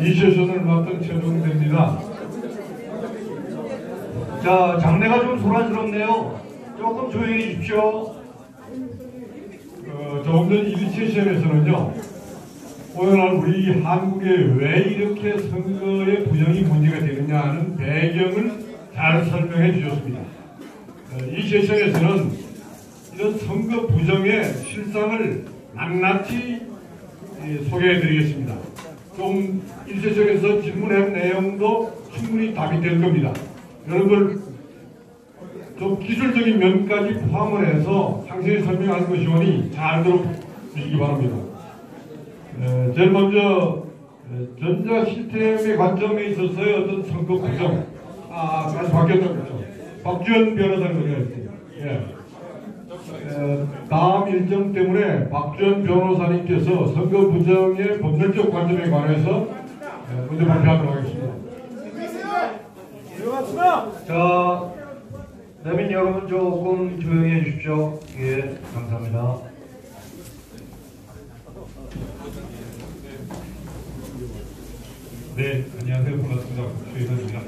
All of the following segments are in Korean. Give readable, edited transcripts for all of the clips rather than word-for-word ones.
이 세션을 맡은 최종대입니다. 자, 장례가 좀 소란스럽네요. 조금 조용히 해주십시오. 조금 전 1세션에서는요, 오늘날 우리 한국에 왜 이렇게 선거의 부정이 문제가 되느냐 하는 배경을 잘 설명해 주셨습니다. 이 세션에서는 이런 선거 부정의 실상을 낱낱이 소개해 드리겠습니다. 좀 1세션에서 질문한 내용도 충분히 답이 될 겁니다. 여러분 좀 기술적인 면까지 포함을 해서 상세히 설명할 것이오니 잘 들어주시기 바랍니다. 제일 먼저 전자 시스템의 관점에 있어서의 어떤 선거 부정, 다시 바뀌었다고 그랬죠. 박주현 변호사님 있습니다. 예. 다음 일정 때문에 박주현 변호사님께서 선거 부정의 법률적 관점에 관해서 먼저 발표하도록 하겠습니다. 자, 내민 여러분 조금 조용히 해주십시오. 예, 감사합니다. 네, 안녕하세요. 반갑습니다. 박주현입니다.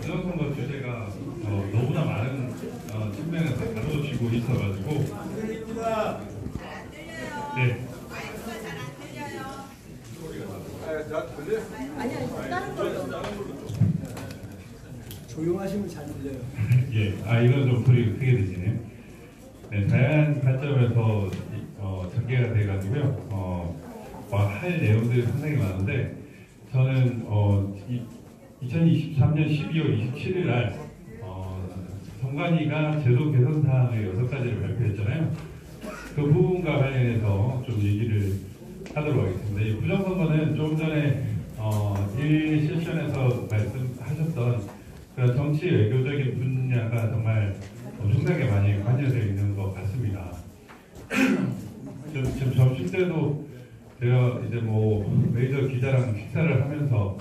부정선거 주제가 너무나 많은 측면에서 다뤄지고 있어가지고 네. 다른 걸로. 조용하시면 잘 들려요. 예, 이건 좀 소리가 크게 들리네요. 네, 다양한 관점에서 전개가 돼가지고요. 할 내용들이 상당히 많은데 저는 2023년 12월 27일 날 선관위가 제도 개선 사항을 6가지를 발표했잖아요. 그 부분과 관련해서 좀 얘기를 하도록 하겠습니다. 이 부정선거는 조금 전에 1세션에서 말씀하셨던 그 정치 외교적인 분야가 정말 엄청나게 많이 관여되어 있는 것 같습니다. 지금 점심 때도 제가 이제 메이저 기자랑 식사를 하면서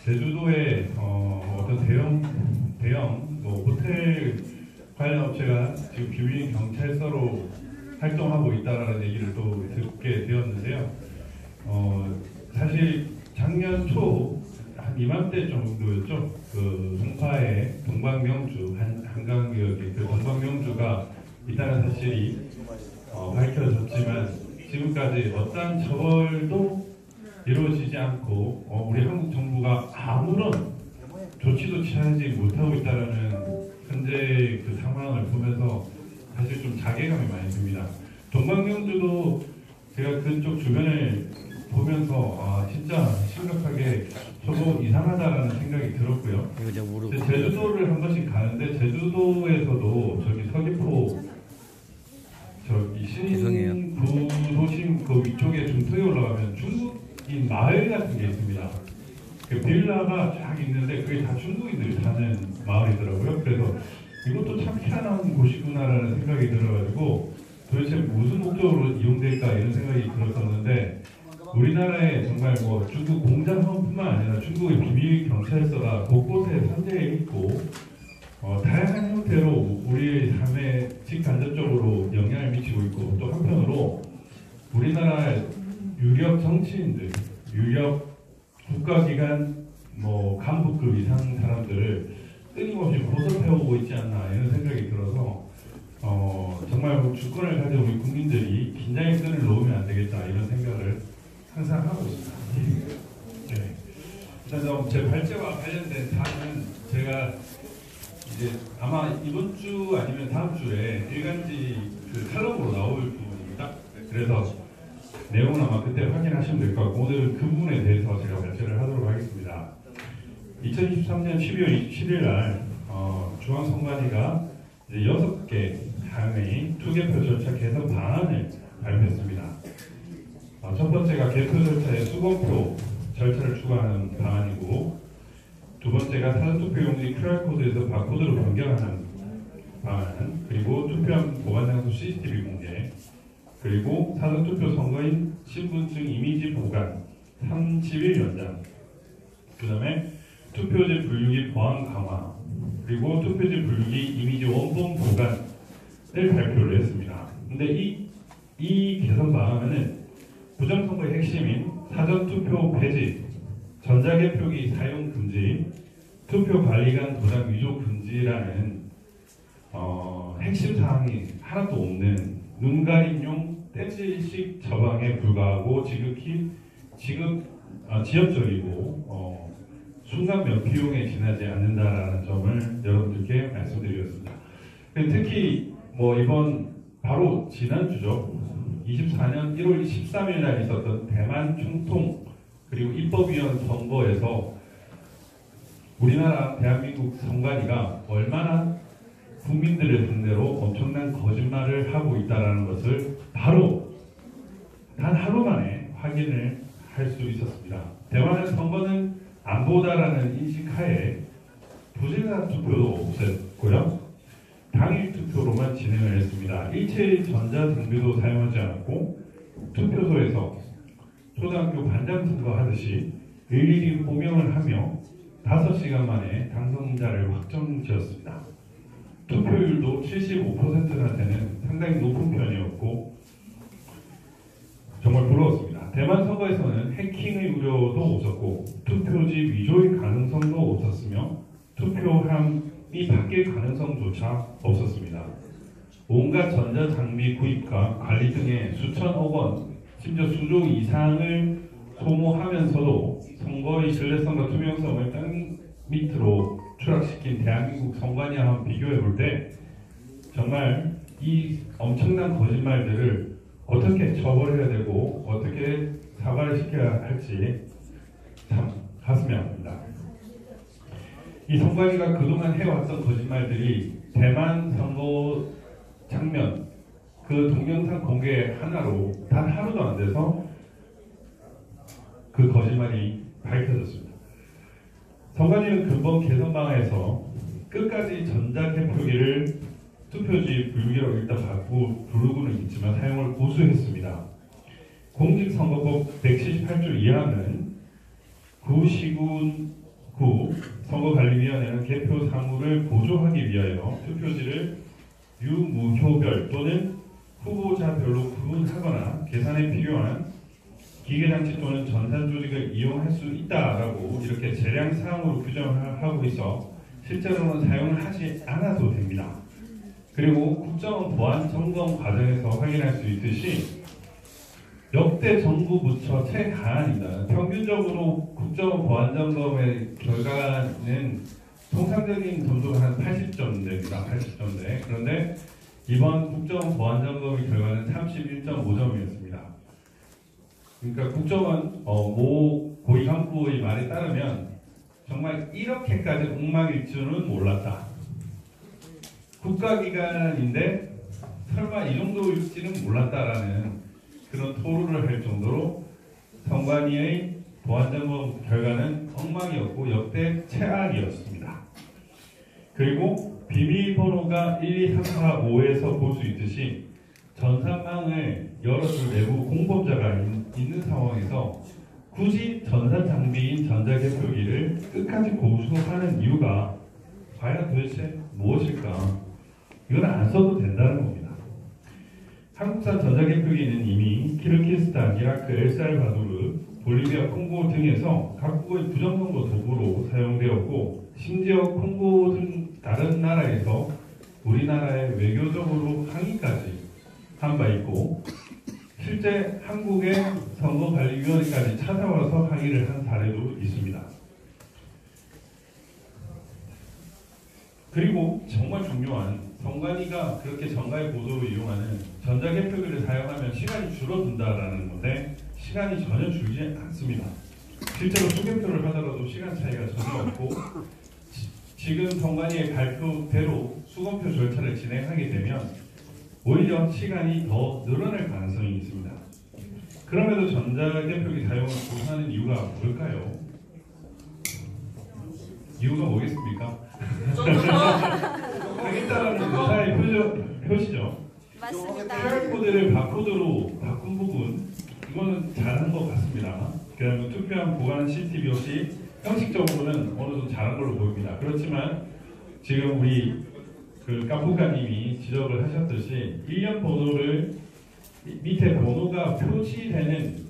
제주도에 어떤 대형 호텔 관련 업체가 지금 비밀 경찰서로 활동하고 있다라는 얘기를 또 듣게 되었는데요. 사실 작년 초 한 이맘때 정도였죠. 그 송파의 동방명주 한강역의 그 동방명주가 있다는 사실이 밝혀졌지만 지금까지 어떠한 처벌도 이루어지지 않고 우리 한국 정부가 아무런 조치도 취하지 못하고 있다는 현재 그 상황을 보면서 사실 좀 자괴감이 많이 듭니다. 동방명주도 제가 그쪽 주변을 보면서 진짜 심각하게 저거 이상하다라는 생각이 들었고요. 제주도를 한 번씩 가는데 제주도에서도 저기 서귀포 신구 도심 그 위쪽에 중턱에 올라가면 중국인 마을 같은 게 있습니다. 그 빌라가 쫙 있는데 그게 다 중국인들이 사는 마을이더라고요. 그래서 이것도 참 희한한 곳이구나라는 생각이 들어가지고 도대체 무슨 목적으로 이용될까 이런 생각이 들었었는데 우리나라에 정말 중국 공장뿐만 아니라 중국의 비밀 경찰서가 곳곳에 산재해 있고 다양한 형태로 우리의 삶에 직간접적으로 영향을 미치고 있고 또 한편으로 우리나라 유력 정치인들, 유력 국가기관 간부급 이상 사람들을 끊임없이 고소해오고 있지 않나 이런 생각이 들어서 정말 주권을 가진 우리 국민들이 긴장의 끈을 놓으면 안 되겠다 이런 생각을 항상 하고 있습니다. 네. 일단 제 발제와 관련된 사안은 제가 이제 아마 이번 주 아니면 다음 주에 일간지 그 칼럼으로 나올 부분입니다. 그래서 내용은 아마 그때 확인하시면 될 것 같고 오늘은 그 부분에 대해서 제가 발제를 하도록 하겠습니다. 2023년 12월 27일 날 중앙선관위가 이제 6개 사항의 투개표 절차 개선 방안을 발표했습니다. 첫 번째가 개표 절차에 수검표 절차를 추가하는 방안이고 두 번째가 사전투표용지 QR코드에서 바코드로 변경하는 방안 그리고 투표함 보관장소 CCTV 공개 그리고 사전투표 선거인 신분증 이미지 보관 30일 연장 그 다음에 투표지 분류기 보안 강화 그리고 투표지 분류기 이미지 원본 보관을 발표를 했습니다. 근데 이 개선 방안은 부정선거의 핵심인 사전투표 폐지, 전자개표기 사용 금지, 투표 관리관 도장 위조 금지라는 핵심 사항이 하나도 없는 눈가림용 땜질식 처방에 불과하고 지역적이고 순간 면피용에 지나지 않는다라는 점을 여러분들께 말씀드리겠습니다. 특히 이번 바로 지난주죠. 24년 1월 13일 날 있었던 대만 총통 그리고 입법위원 선거에서 우리나라 대한민국 선관위가 얼마나 국민들을 상대로 엄청난 거짓말을 하고 있다는 것을 바로 단 하루 만에 확인을 할 수 있었습니다. 대만의 선거는 안 보다라는 인식하에 부재자 투표도 없앴고요. 당일 투표로만 진행을 했습니다. 일체의 전자장비도 사용하지 않았고 투표소에서 초등학교 반장 선거 하듯이 일일이 호명을 하며 5시간 만에 당선자를 확정지었습니다. 투표율도 75%나 되는 상당히 높은 편이었고 정말 부러웠습니다. 대만 선거에서는 해킹의 우려도 없었고 투표지 위조의 가능성도 없었으며 투표함이 바뀔 가능성조차 없었습니다. 온갖 전자장비 구입과 관리 등의 수천억 원, 심지어 수조 이상을 소모하면서도 선거의 신뢰성과 투명성을 땅 밑으로 추락시킨 대한민국 선관위와 비교해 볼 때 정말 이 엄청난 거짓말들을 어떻게 처벌해야 되고 어떻게 사과를 시켜야 할지 참 가슴이 아픕니다. 이 선관위가 그동안 해왔던 거짓말들이 대만 선거 장면 그 동영상 공개 하나로 단 하루도 안 돼서 그 거짓말이 밝혀졌습니다. 선관위는 근본 개선 방안에서 끝까지 전자개표기를 투표지 불기로 일단 부르고는 있지만 사용을 고수했습니다. 공직선거법 178조 2항은 구시군구 선거관리위원회는 개표 사무를 보조하기 위하여 투표지를 유무효별 또는 후보자별로 구분하거나 계산에 필요한 기계장치 또는 전산 조직을 이용할 수 있다라고 이렇게 재량사항으로 규정하고 있어 실제로는 사용을 하지 않아도 됩니다. 그리고 국정원 보안 점검 과정에서 확인할 수 있듯이 역대 정부 부처 최하한이다. 평균적으로 국정원 보안 점검의 결과는 통상적인 점수가 한 80점대입니다. 80점대. 그런데 이번 국정원 보안 점검의 결과는 31.5점이었습니다. 그러니까 국정원 고위 간부의 말에 따르면 정말 이렇게까지 엉망일 줄은 몰랐다. 국가기관인데 설마 이 정도일지는 몰랐다라는 그런 토로를 할 정도로 선관위의 보안점검 결과는 엉망이었고 역대 최악이었습니다. 그리고 비밀번호가 1, 2, 3, 4, 5에서 볼 수 있듯이 전산망을 열어줄 내부 공범자가 있는 상황에서 굳이 전산장비인 전자개표기를 끝까지 고수하는 이유가 과연 도대체 무엇일까? 이건 안 써도 된다는 겁니다. 한국산 전자개표기는 이미 키르기스탄, 이라크, 엘살바도르, 볼리비아, 콩고 등에서 각국의 부정선거 도구로 사용되었고 심지어 콩고 등 다른 나라에서 우리나라에 외교적으로 항의까지 한 바 있고 실제 한국의 선거관리위원회까지 찾아와서 항의를 한 사례도 있습니다. 그리고 정말 중요한 선관위가 그렇게 정가의 보도로 이용하는 전자개표기를 사용하면 시간이 줄어든다라는 건데 시간이 전혀 줄지 않습니다. 실제로 수개표를 하더라도 시간 차이가 전혀 없고 지금 선관위의 발표대로 수검표 절차를 진행하게 되면 오히려 시간이 더 늘어날 가능성이 있습니다. 그럼에도 전자개표기 사용을 고수하는 이유가 뭘까요? 이유가 뭐겠습니까? 하겠다라는 의사의 표시죠. 맞습니다. QR코드를 바코드로 바꾼 부분 이거는 잘한 것 같습니다. 그다음에 투표함 보관 CCTV 없이 형식적으로는 어느 정도 잘한 걸로 보입니다. 그렇지만 지금 우리 그 깜부카님이 지적을 하셨듯이 일련 번호를 밑에 번호가 표시되는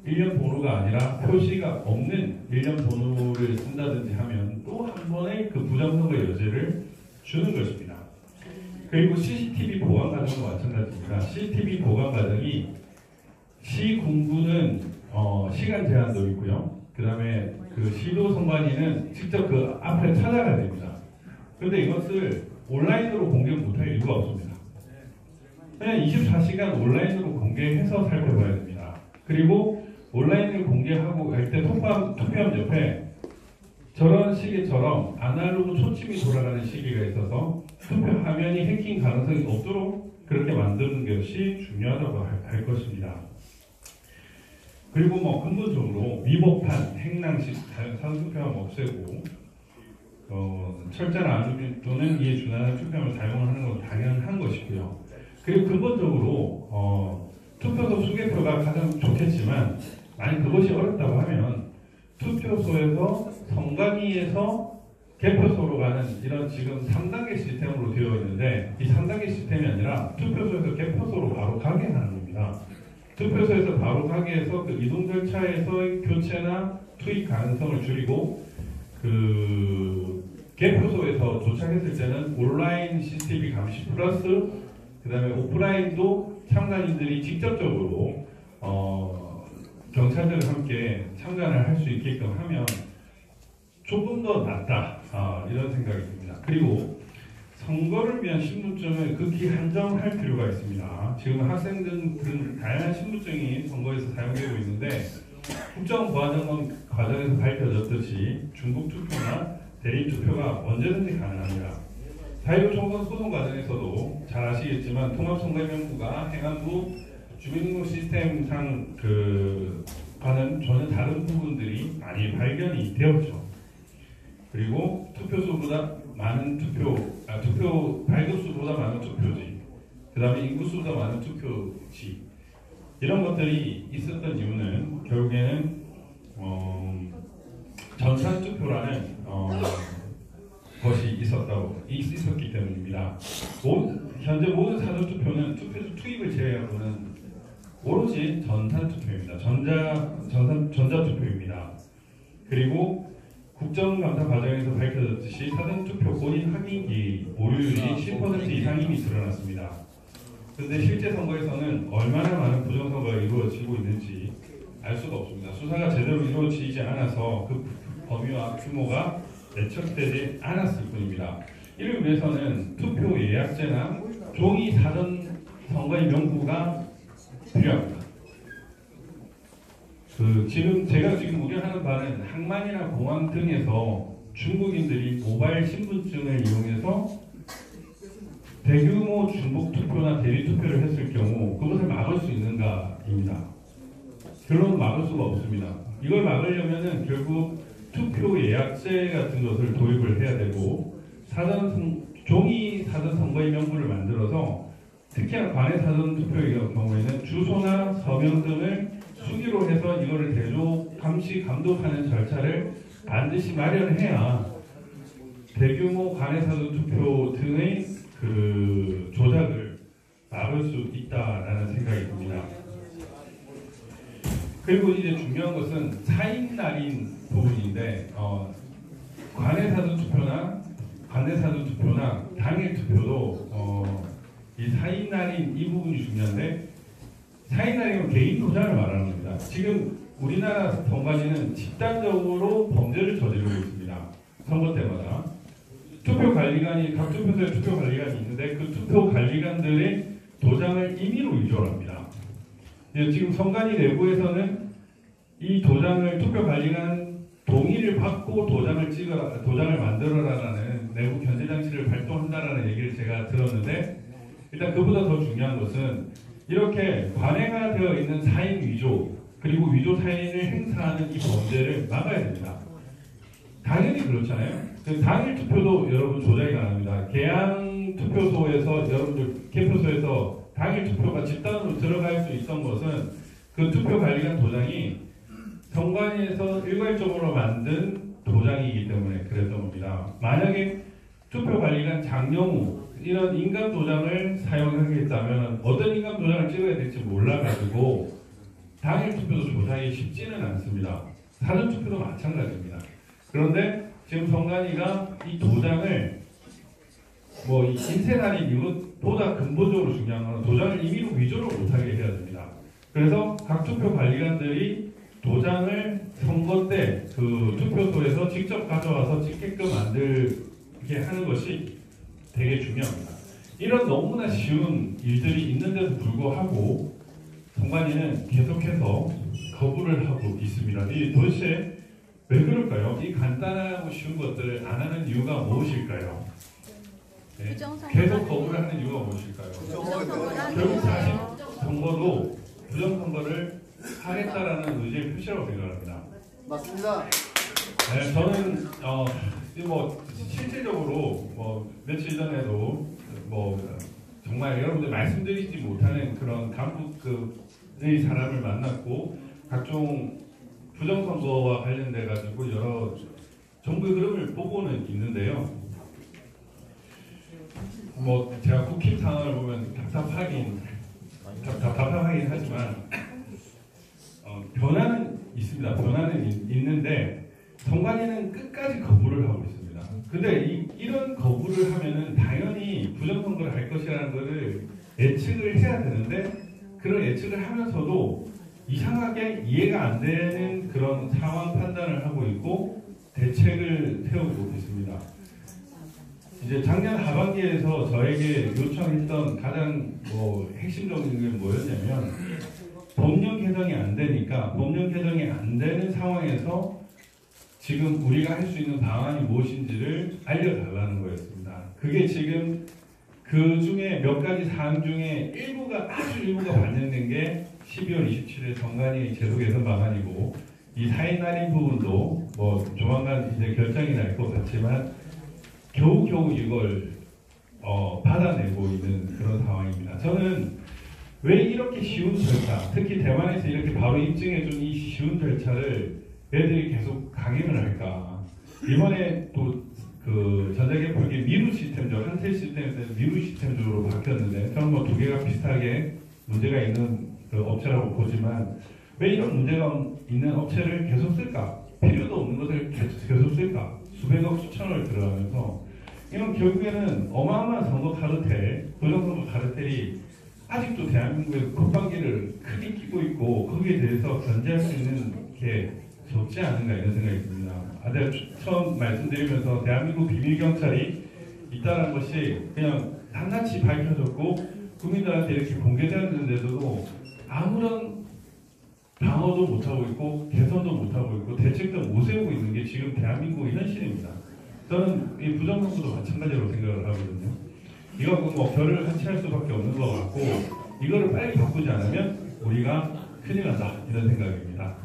일련 번호가 아니라 표시가 없는 일련 번호를 쓴다든지 하면 또 한 번의 그 부정선거 여지를 주는 것입니다. 그리고 CCTV 보관 과정도 마찬가지입니다. CCTV 보관 과정이 시군구는 시간 제한도 있고요. 그 다음에 그 시도 선관위는 직접 그 앞에 찾아가야 됩니다. 그런데 이것을 온라인으로 공개 못할 이유가 없습니다. 그냥 24시간 온라인으로 공개해서 살펴봐야 됩니다. 그리고 온라인을 공개하고 할 때 투표함 옆에 저런 시기처럼 아날로그 초침이 돌아가는 시기가 있어서 투표 화면이 해킹 가능성이 없도록 그렇게 만드는 것이 중요하다고 할 것입니다. 그리고 뭐 근본적으로 위법한 행랑식 사전투표함 없애고 철저한 안전 또는 이에 준하는 투표함을 사용하는 건 당연한 것이고요. 그리고 근본적으로 투표소 수개표가 가장 좋겠지만 만약 그것이 어렵다고 하면 투표소에서 선관위에서 개표소로 가는 이런 지금 3단계 시스템으로 되어 있는데 이 3단계 시스템이 아니라 투표소에서 개표소로 바로 가게 하는 겁니다. 투표소에서 바로 가게 해서 그 이동 절차에서의 교체나 투입 가능성을 줄이고 그 개표소에서 도착했을 때는 온라인 CCTV 감시 플러스 그 다음에 오프라인도 참관인들이 직접적으로 경찰들과 함께 참관을 할 수 있게끔 하면 조금 더 낫다 이런 생각이 듭니다. 그리고 선거를 위한 신분증을 극히 한정할 필요가 있습니다. 지금 학생들은 다양한 신분증이 선거에서 사용되고 있는데 국정보안정권 과정에서 밝혀졌듯이 중복투표나 대리투표가 언제든지 가능합니다. 사회부총선 소송 과정에서도 잘 아시겠지만 통합선거명부가 행안부 주민등록 시스템상 과는 전혀 다른 부분들이 많이 발견이 되었죠. 그리고 투표수보다 많은 투표 발급수보다 많은 투표지, 그 다음에 인구수보다 많은 투표지 이런 것들이 있었던 이유는 결국에는 전산투표라는 것이 있었기 때문입니다. 현재 모든 사전투표는 투표소 투입을 제외하고는 오로지 전산투표입니다. 전자투표입니다. 그리고 국정감사 과정에서 밝혀졌듯이 사전투표 본인 확인기 보유율이 10% 이상임이 드러났습니다. 그런데 실제 선거에서는 얼마나 많은 부정선거가 이루어지고 있는지 알 수가 없습니다. 수사가 제대로 이루어지지 않아서 그 범위와 규모가 예측되지 않았을 뿐입니다. 이를 위해서는 투표 예약제나 종이 사전 선거의 명부가 필요합니다. 제가 지금 우려하는 바는 항만이나 공항 등에서 중국인들이 모바일 신분증을 이용해서 대규모 중복 투표나 대리 투표를 했을 경우 그것을 막을 수 있는가입니다. 결론은 막을 수가 없습니다. 이걸 막으려면은 결국 투표 예약제 같은 것을 도입을 해야 되고 종이 사전 선거의 명부를 만들어서 특히나 관외 사전 투표의 경우에는 주소나 서명 등을 수기로 해서 이거를 대조 감시 감독하는 절차를 반드시 마련해야 대규모 관외 사전 투표 등의 그 조작을 막을 수 있다라는 생각이 듭니다. 그리고 이제 중요한 것은 사인날인 부분인데 관외 사전 투표나 당일 투표도 이 사인날인 이 부분이 중요한데 사인날이면 개인 도장을 말하는 겁니다. 지금 우리나라 선관위는 집단적으로 범죄를 저지르고 있습니다. 선거 때마다 투표관리관이 각 투표소에 투표관리관이 있는데 그 투표관리관들의 도장을 임의로 위조를 합니다. 지금 선관위 내부에서는 이 도장을 투표관리관 동의를 받고 도장을 만들어라라는 내부 견제 장치를 발동한다라는 얘기를 제가 들었는데 일단 그보다 더 중요한 것은 이렇게 관행화 되어 있는 사인 위조 그리고 위조 사인을 행사하는 이 범죄를 막아야 됩니다. 당연히 그렇잖아요. 당일 투표도 여러분 조작이 가능합니다. 개항 투표소에서 여러분들 개표소에서 당일 투표가 집단으로 들어갈 수 있던 것은 그 투표관리관 도장이 선관위에서 일괄적으로 만든 도장이기 때문에 그랬던 겁니다. 만약에 투표관리관 장영우 이런 인감 도장을 사용하겠다면 어떤 인감 도장을 찍어야 될지 몰라가지고 당일 투표도 조사하기 쉽지는 않습니다. 사전 투표도 마찬가지입니다. 그런데 지금 성관이가 이 도장을 뭐 이 인쇄날인 이것보다 근본적으로 중요한 건 도장을 임의로 위조를 못하게 해야 됩니다. 그래서 각 투표 관리관들이 도장을 선거 때 그 투표소에서 직접 가져와서 찍게끔 만들게 하는 것이 되게 중요합니다. 이런 너무나 쉬운 일들이 있는데도 불구하고 성관이는 계속해서 거부를 하고 있습니다. 이 도대체 왜 그럴까요? 이 간단하고 쉬운 것들을 안 하는 이유가 무엇일까요? 네. 계속 거부를 하는 이유가 무엇일까요? 결국 사실 선거도 부정선거를 하겠다라는 의지의 표시라고 생각합니다. 맞습니다. 네, 저는 뭐 실질적으로 뭐 며칠 전에도 뭐 정말 여러분들 말씀드리지 못하는 그런 강북의 사람을 만났고 각종 부정선거와 관련돼 가지고 여러 정부의 흐름을 보고는 있는데요. 뭐 제가 국힘 상황을 보면 답답하긴 하지만 변화는 있습니다. 변화는 있는데 성관이는 끝까지 거부를 하고 있습니다. 근데 이런 거부를 하면은 당연히 부정선거를 할 것이라는 것을 예측을 해야 되는데 그런 예측을 하면서도 이상하게 이해가 안 되는 그런 상황 판단을 하고 있고 대책을 세우고 있습니다. 이제 작년 하반기에서 저에게 요청했던 가장 핵심적인 게 뭐였냐면 법령 개정이 안 되니까 법령 개정이 안 되는 상황에서 지금 우리가 할 수 있는 방안이 무엇인지를 알려달라는 거였습니다. 그게 지금 그 중에 몇 가지 사항 중에 아주 일부가 반영된 게 12월 27일 정관위 제도 개선 방안이고 이 사인 날인 부분도 뭐 조만간 이제 결정이 날 것 같지만 겨우겨우 이걸 받아내고 있는 그런 상황입니다. 저는 왜 이렇게 쉬운 절차, 특히 대만에서 이렇게 바로 입증해준 이 쉬운 절차를 애들이 계속 강행을 할까? 이번에 또 그 전자개표기 미루 시스템적, 한세 시스템에서 미루 시스템적으로 바뀌었는데 저는 뭐 두 개가 비슷하게 문제가 있는 그 업체라고 보지만 왜 이런 문제가 있는 업체를 계속 쓸까? 필요도 없는 것을 계속 쓸까? 수백억 수천을 들어가면서 이건 결국에는 어마어마한 선거 카르텔, 부정선거 카르텔이 아직도 대한민국의 국방기를 크게 끼고 있고 거기에 대해서 견제할 수 있는 게 적지 않은가 이런 생각이 듭니다. 제가 처음 말씀드리면서 대한민국 비밀경찰이 있다는 것이 그냥 낱낱이 밝혀졌고 국민들한테 이렇게 공개되었는데도 아무런 방어도 못하고 있고 개선도 못하고 있고 대책도 못 세우고 있는 게 지금 대한민국의 현실입니다. 저는 이 부정선거도 마찬가지로 생각을 하거든요. 이거 뭐 별을 한치할 수밖에 없는 것 같고 이거를 빨리 바꾸지 않으면 우리가 큰일 난다 이런 생각입니다.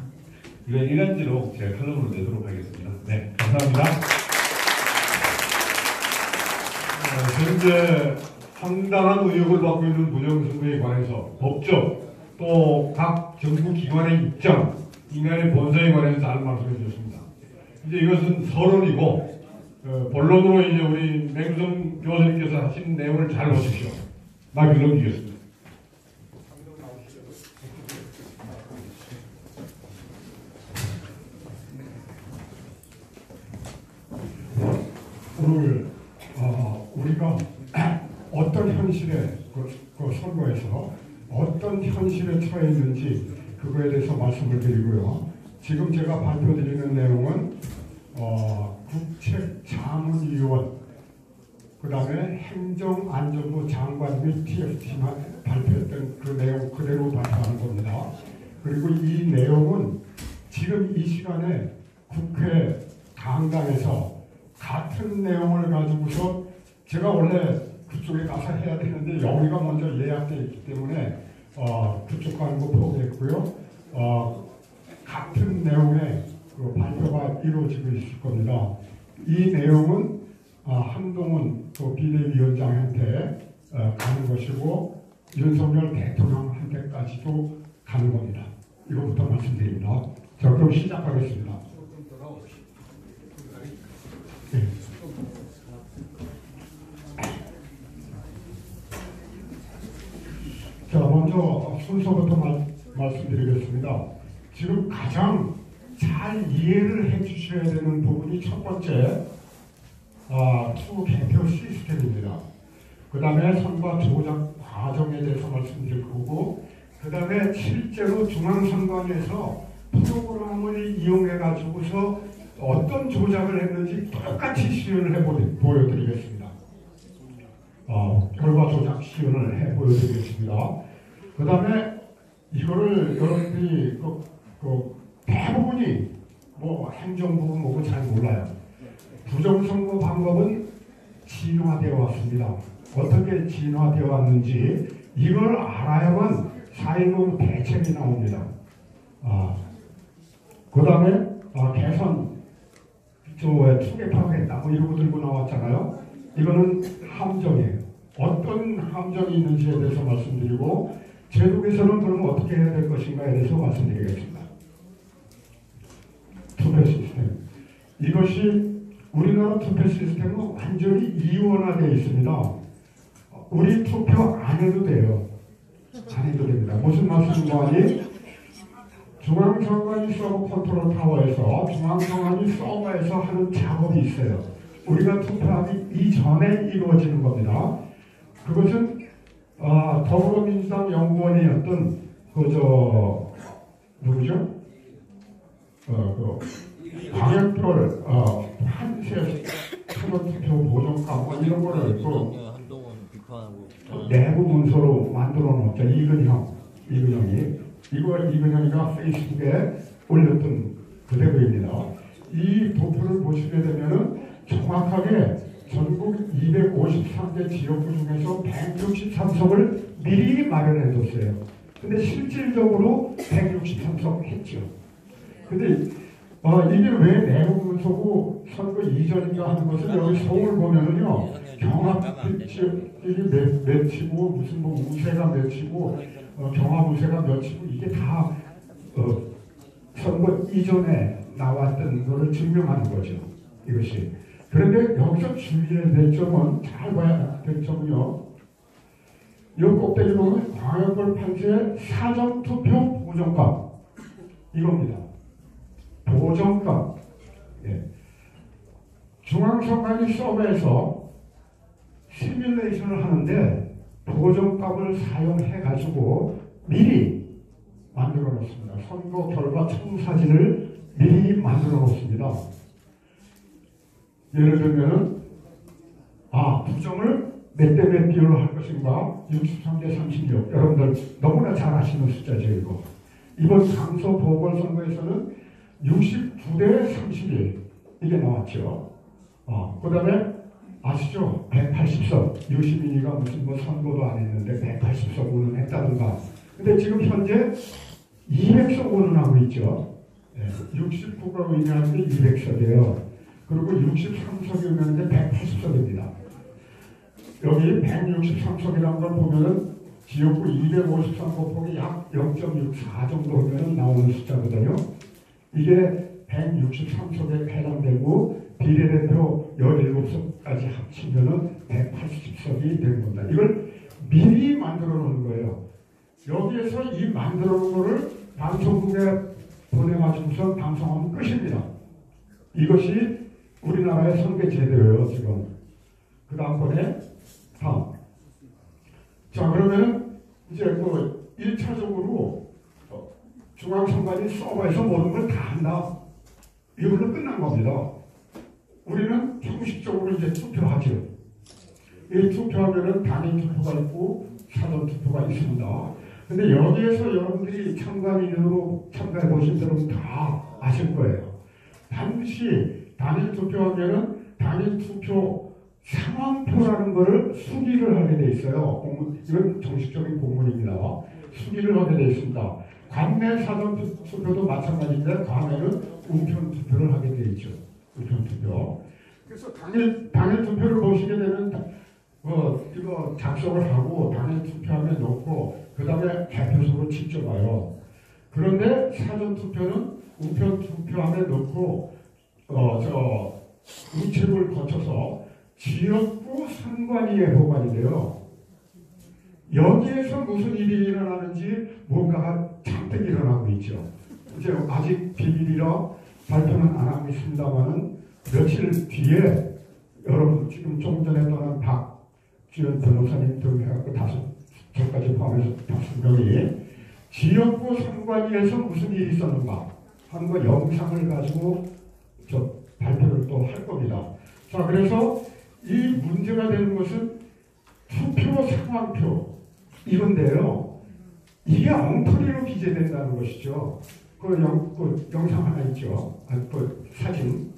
이거 일간지로 제가 칼럼으로 내도록 하겠습니다. 네, 감사합니다. 현재 상당한 의혹을 받고 있는 부정선거에 관해서 법적 또 각 정부 기관의 입장, 인간의 본성에 관해서 잘 말씀해 주셨습니다. 이제 이것은 서론이고 본론으로 이제 우리 맹성 교수님께서 하신 내용을 잘 보십시오. 마이크 넘기겠습니다. 오늘 우리가 어떤 현실에 그 선거에서 어떤 현실에 처해 있는지 그거에 대해서 말씀을 드리고요. 지금 제가 발표드리는 내용은 국책자문위원 그 다음에 행정안전부 장관 및 TFT만 발표했던 그 내용 그대로 발표하는 겁니다. 그리고 이 내용은 지금 이 시간에 국회 강당에서 같은 내용을 가지고서 제가 원래 그쪽에 가서 해야 되는데 여기가 먼저 예약되어 있기 때문에 그쪽 가는 거 포기했고요. 같은 내용의 그 발표가 이루어지고 있을 겁니다. 이 내용은 한동훈 비대위원장한테 가는 것이고 윤석열 대통령한테까지도 가는 겁니다. 이것부터 말씀드립니다. 자, 그럼 시작하겠습니다. 네. 먼저 순서부터 말씀드리겠습니다. 지금 가장 잘 이해를 해주셔야 되는 부분이 첫 번째 투 개표 시스템입니다. 그 다음에 선거 조작 과정에 대해서 말씀드릴 거고, 그 다음에 실제로 중앙선관위에서 프로그램을 이용해 가지고서 어떤 조작을 했는지 똑같이 시연을 보여드리겠습니다. 결과 조작 시연을 해 보여드리겠습니다. 그 다음에 이거를 여러분들이 대부분이 뭐 행정부 뭐고 잘 몰라요. 부정선거 방법은 진화되어 왔습니다. 어떻게 진화되어 왔는지 이걸 알아야만 4.10 대책이 나옵니다. 그 다음에 개선 투개파하겠다 뭐 이러고 들고 나왔잖아요. 이거는 함정이에요. 어떤 함정이 있는지에 대해서 말씀드리고, 제도에서는 그럼 어떻게 해야 될 것인가에 대해서 말씀드리겠습니다. 투표 시스템. 이것이 우리나라 투표 시스템은 완전히 이원화되어 있습니다. 우리 투표 안 해도 돼요. 안 해도 됩니다. 무슨 말씀인지, 중앙선관위 서버 컨트롤 타워에서 중앙선관위 서버에서 하는 작업이 있어요. 우리가 투표하기 이전에 이루어지는 겁니다. 그것은 더불어민주당 연구원이었던 누구죠? 광역별 한세 투표 보정과 뭐 이런 거를 한동훈 비판하고 내부 문서로 만들어 놓았죠. 이근영이 이근영이가 페이스북에 올렸던 그대로입니다. 이 도표를 보시게 되면은 정확하게 전국 253개 지역구 중에서 163석을 미리 마련해뒀어요. 근데 실질적으로 163석 했죠. 근데 이게 왜 내부 문서고 선거 이전인가 하는 것은 여기 서울 보면은요, 경합지역이 몇이고 무슨 뭐 우세가 몇이고 경합 우세가 몇이고 이게 다 선거 이전에 나왔던 것을 증명하는 거죠. 이것이. 그런데 여기서 주의해야 될 점은, 잘 봐야 될 점은요, 이 꼭대기 보면 광역별 판세의 사전투표 보정값, 이겁니다. 보정값. 예. 중앙선관위 서버에서 시뮬레이션을 하는데 보정값을 사용해 가지고 미리 만들어 놓습니다. 선거 결과 청사진을 미리 만들어 놓습니다. 예를 들면 부정을 몇 대 몇 비율로 할 것인가, 63대 36. 여러분들 너무나 잘 아시는 숫자죠. 이번 강서 보궐선거에서는 69대 31 이게 나왔죠. 그 다음에 아시죠? 180석. 유시민이가 무슨 뭐 선거도 안 했는데 180석 운운했다든가. 근데 지금 현재 200석 운운하고 있죠. 69가 의미하는 게 200석이에요. 그리고 63석이 의미하는 게 180석입니다. 여기 163석이라는 걸 보면은 지역구 253 곱하기 약 0.64 정도면 나오는 숫자거든요. 이게 163석에 해당되고 비례대표 17석까지 합치면은 180석이 되는 겁니다. 이걸 미리 만들어 놓은 거예요. 여기에서 이 만들어 놓은 거를 방송국에 보내가지고서 방송하면 끝입니다. 이것이 우리나라의 선거 제도예요, 지금. 그 다음번에 다음. 자, 그러면 이제 1차적으로 중앙선관위 서버에서 모든 걸 다 한다. 이걸로 끝난 겁니다. 우리는 형식적으로 이제 투표하죠. 이 투표하면은 단일 투표가 있고 사전 투표가 있습니다. 근데 여기에서 여러분들이 참관인으로 참가해 보신 분들은 다 아실 거예요. 반드시 단일 투표하면은 단일 투표 상황표라는 것을 수기를 하게 돼 있어요. 이건 정식적인 공문입니다. 수기를 하게 돼 있습니다. 관내 사전 투표도 마찬가지인데 관내는 우편 투표를 하게 돼 있죠. 우편 투표. 그래서 단일 투표를 보시게 되면 이거 작성을 하고 단일 투표함에 넣고 그 다음에 개표소로 직접 와요. 그런데 사전 투표는 우편 투표함에 넣고 우체국을 거쳐서 지역구 선관위에 보관이 돼요. 여기에서 무슨 일이 일어나는지 뭔가가 잔뜩 일어나고 있죠. 이제 아직 비밀이라 발표는 안 하고 있습니다만은 며칠 뒤에 여러분 지금 좀 전에 떠난 박지원 변호사님 등 해갖고 저까지 포함해서 5명이 지역구 선관위에서 무슨 일이 있었는가 하는 거 영상을 가지고 저 발표를 또 할 겁니다. 자, 그래서 이 문제가 되는 것은 투표 상황표 이건데요. 이게 엉터리로 기재된다는 것이죠. 그 영상 하나 있죠. 그 사진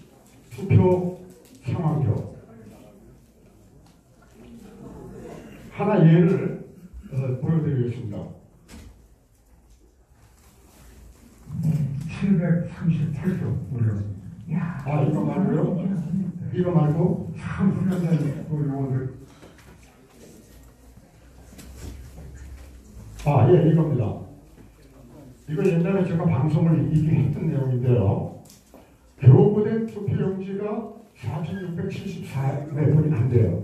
투표 상황표 하나 예를 보여드리겠습니다. 738표 무려. 아, 이거 말고요? 이거 말고? 참 훌륭한 의원들. 아, 예, 이겁니다. 이거 옛날에 제가 방송을 이게 했던 내용인데요. 교부된 투표용지가 4,674몇 안 돼요.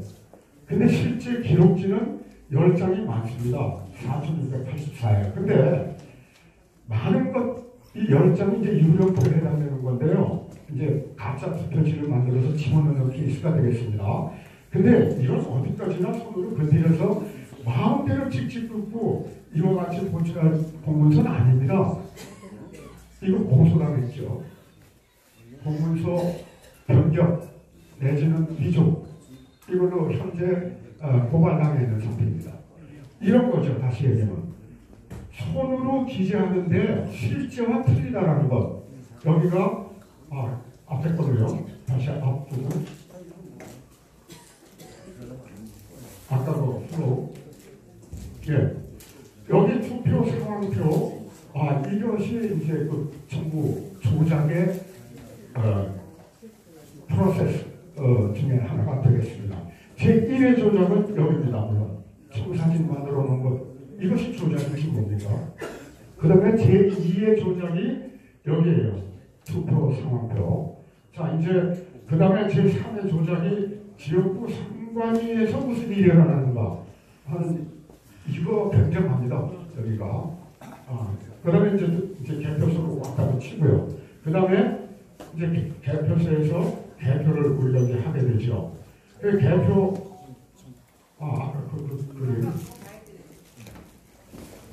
근데 실제 기록지는 10장이 많습니다. 4,684예요. 근데 많은 이 10장이 이제 유령표에 해당되는 건데요. 이제 가짜 투표지를 만들어서 집어넣는 케이스가 되겠습니다. 근데 이건 어디까지나 손으로 건드려서 마음대로 찍찍 긋고 이와 같이 보충할 공문서는 아닙니다. 이거 고소당했죠. 공문서 변경 내지는 위조 이걸로 현재 고발당해 있는 상태입니다. 이런 거죠. 다시 얘기하면 손으로 기재하는데 실제와 틀리다라는 것. 여기가 앞에 거로요. 다시 앞부분. 아까 그 프로. 예. 여기 투표 상황표. 이것이 이제 그 정부 조작의 프로세스 중에 하나가 되겠습니다. 제1의 조작은 여기입니다. 물론 청사진 만들어 놓은 것. 이것이 조작이 뭡니까? 그 다음에 제2의 조작이 여기에요. 투표 상황표. 자, 이제 그 다음에 제3의 조작이 지역구 선관위에서 무슨 일이 일어나는가 하는 이거 굉장합니다. 여기가. 그 다음에 이제 개표소로 왔다 치고요. 그 다음에 이제 개표소에서 개표를 우리가 이제 하게 되죠. 그 개표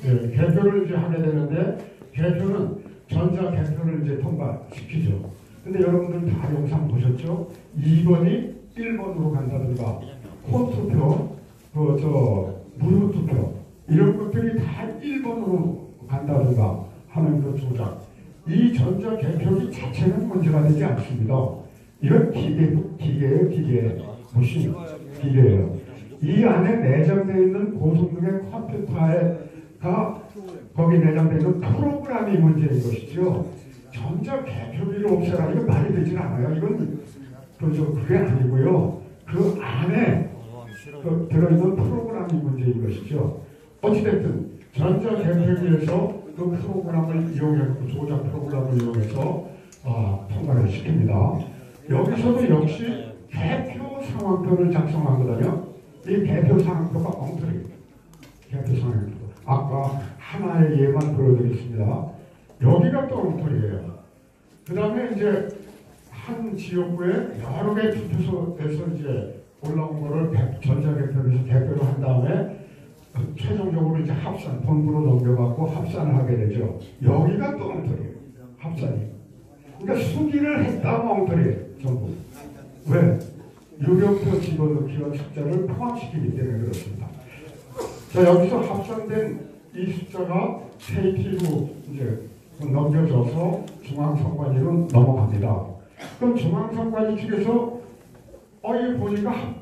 개표를 이제 하게 되는데 개표는 전자 개표를 이제 통과시키죠. 근데 여러분들 다 영상 보셨죠? 2번이 1번으로 간다든가 콘투표, 무료 투표 이런 것들이 다 1번으로 간다든가 하는 그 조작. 이 전자 개표기 자체는 문제가 되지 않습니다. 이건 기계예요, 기계. 무슨 기계예요. 이 안에 내장되어 있는 고성능의 컴퓨터가 거기 내장되어 있는 프로그램이 문제인 것이죠. 전자 개표기를 없애라 이거 말이 되진 않아요. 이건 그게 아니고요. 그 안에 들어있는 프로그램이 문제인 것이죠. 어찌됐든 전자 개표기에서 그 프로그램을 이용해서 조작 프로그램을 이용해서 통과를 시킵니다. 여기서도 역시 개표 상황표를 작성하거든요. 이 개표 상황표가 엉터리. 개표 상황표. 아까 하나의 예만 보여드리겠습니다. 여기가 또 엉터리예요. 그 다음에 이제 한 지역구에 여러 개 투표소에서 이제 올라온 거를 전자개표에서 개표를 한 다음에 최종적으로 이제 본부로 넘겨갖고 합산을 하게 되죠. 여기가 또 엉터리예요. 합산이. 그러니까 수기를 했다고 엉터리예요. 전부. 왜? 유령표 집어넣기와 숫자를 포함시키기 때문에 그렇습니다. 자, 여기서 합산된 이 숫자가 KT로 이제 넘겨져서 중앙선관위로 넘어갑니다. 그럼 중앙선관위 측에서 이거 보니까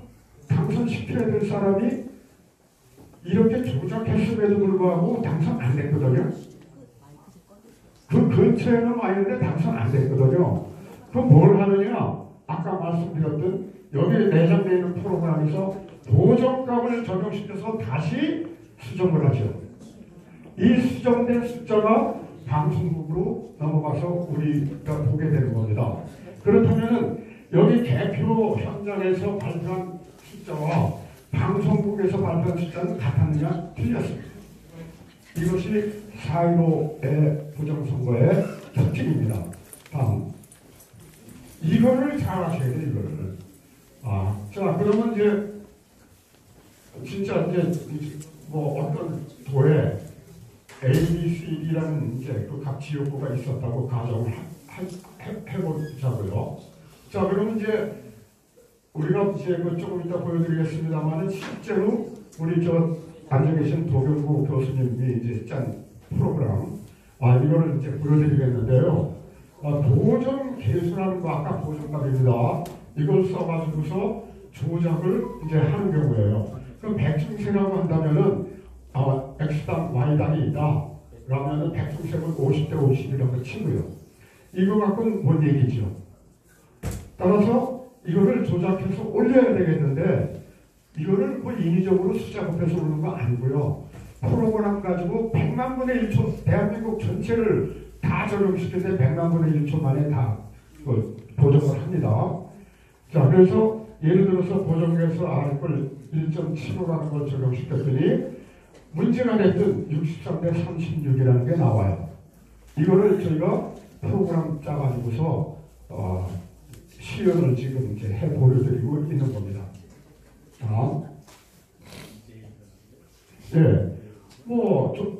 당선시켜야 될 사람이 이렇게 조작했음에도 불구하고 당선 안 됐거든요. 그 근처에는 와 있는데 당선 안 됐거든요. 그럼 뭘 하느냐? 아까 말씀드렸던 여기에 내장되어 있는 프로그램에서 보정값을 적용시켜서 다시 수정을 하죠. 이 수정된 숫자가 방송국으로 넘어가서 우리가 보게 되는 겁니다. 그렇다면 여기 개표 현장에서 발표한 숫자와 방송국에서 발표한 숫자는 같았느냐? 틀렸습니다. 이것이 4.15의 부정선거의 특징입니다. 다음. 이거를 잘 아셔야 돼요, 이거를. 자, 그러면 이제, 진짜 이제, 뭐 어떤 도에 ABCD라는 이제 그 각 지역구가 있었다고 가정을 해보자고요. 자, 그러면 이제, 우리가 이제 그 조금 이따 보여드리겠습니다만, 실제로 우리 저 앉아 계신 도경구 교수님이 이제 짠 프로그램, 이거를 이제 보여드리겠는데요. 보정 개수라는 거 아까 보정값입니다. 이걸 써가지고서 조작을 이제 하는 경우예요. 그럼 백중세라고 한다면은 X당 Y당이 있다. 그러면은 백중세는 50대 50이라고 치고요. 이거 갖고는 뭔 얘기죠? 따라서 이거를 조작해서 올려야 되겠는데 이거를 뭐 인위적으로 숫자 곱해서 오는 거 아니고요. 프로그램 가지고 100만 분의 1초 대한민국 전체를 다 적용시키는데 100만 분의 1초 만에 다 보정을 합니다. 자, 그래서 예를 들어서 보정에서 R걸 1.75라는 걸 적용시켰더니 문제가 됐든 63대 36이라는 게 나와요. 이거를 저희가 프로그램 짜가지고서 시연을 지금 이제 해 보여드리고 있는 겁니다. 예, 뭐 좀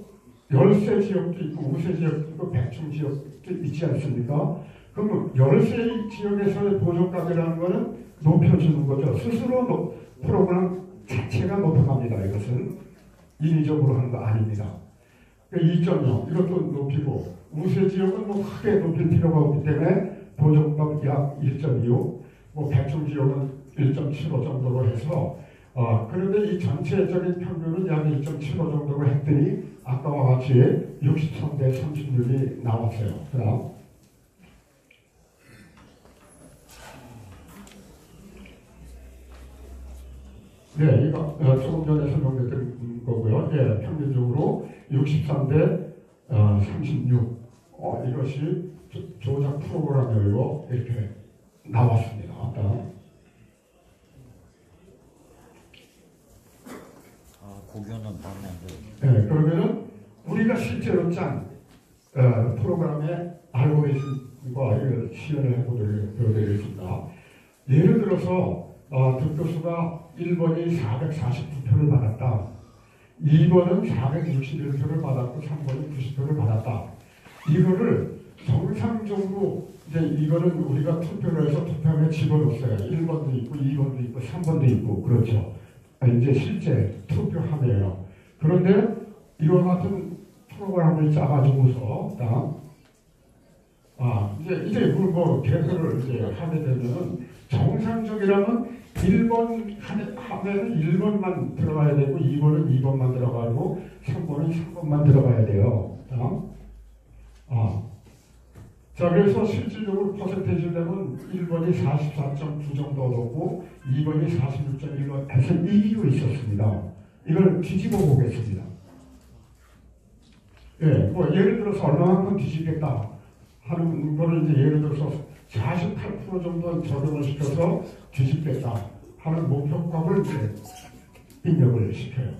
열세 지역도 있고 우세 지역도 있고 백중 지역도 있지 않습니까? 그럼 열세 지역에서의 보정값이라는 거는 높여주는 거죠. 스스로 프로그램 자체가 높여갑니다. 이것은 인위적으로 하는 거 아닙니다. 2.0 이것도 높이고 우세 지역은 뭐 크게 높일 필요가 없기 때문에 보정값 약 1.25, 뭐 백중 지역은 1.75 정도로 해서 그런데 이 전체적인 평균은 약 1.75 정도로 했더니 아까와 같이 63대 36이 나왔어요. 그다음 네, 이거 조금 전에 설명드린 거고요. 예, 평균적으로 63대 36. 이것이 조작 프로그램이고 이렇게 나왔습니다. 고견은 마음에 안 들어요. 네, 그러면은 우리가 실제로 짠 프로그램의 알고리즘과 이걸 시연을 해보도록 예를 들어서 득표수가 1번이 449표를 받았다. 2번은 461표를 받았고 3번은 90표를 받았다. 이거를 정상적으로 이제 이거는 우리가 투표를 해서 투표함에 집어넣었어요. 1번도 있고 2번도 있고 3번도 있고 그렇죠. 이제 실제 투표함이에요. 그런데 이와 같은 프로그램을 짜가지고서 이제 뭐 개설을 이제 하게 되면은 정상적이라면 1번 하면은 1번만 들어가야 되고 2번은 2번만 들어가고 3번은 3번만 들어가야 돼요. 자, 그래서 실질적으로 퍼센테이지를 내면 1번이 44.9 정도 얻었고 2번이 46.1번 해서 이기고 있었습니다. 이걸 뒤집어 보겠습니다. 예, 뭐 예를 들어서 얼마만큼 뒤집겠다 하는 거를 이제 예를 들어서 48% 정도 적용을 시켜서 뒤집겠다 하는 목표값을 이제 입력을 시켜요.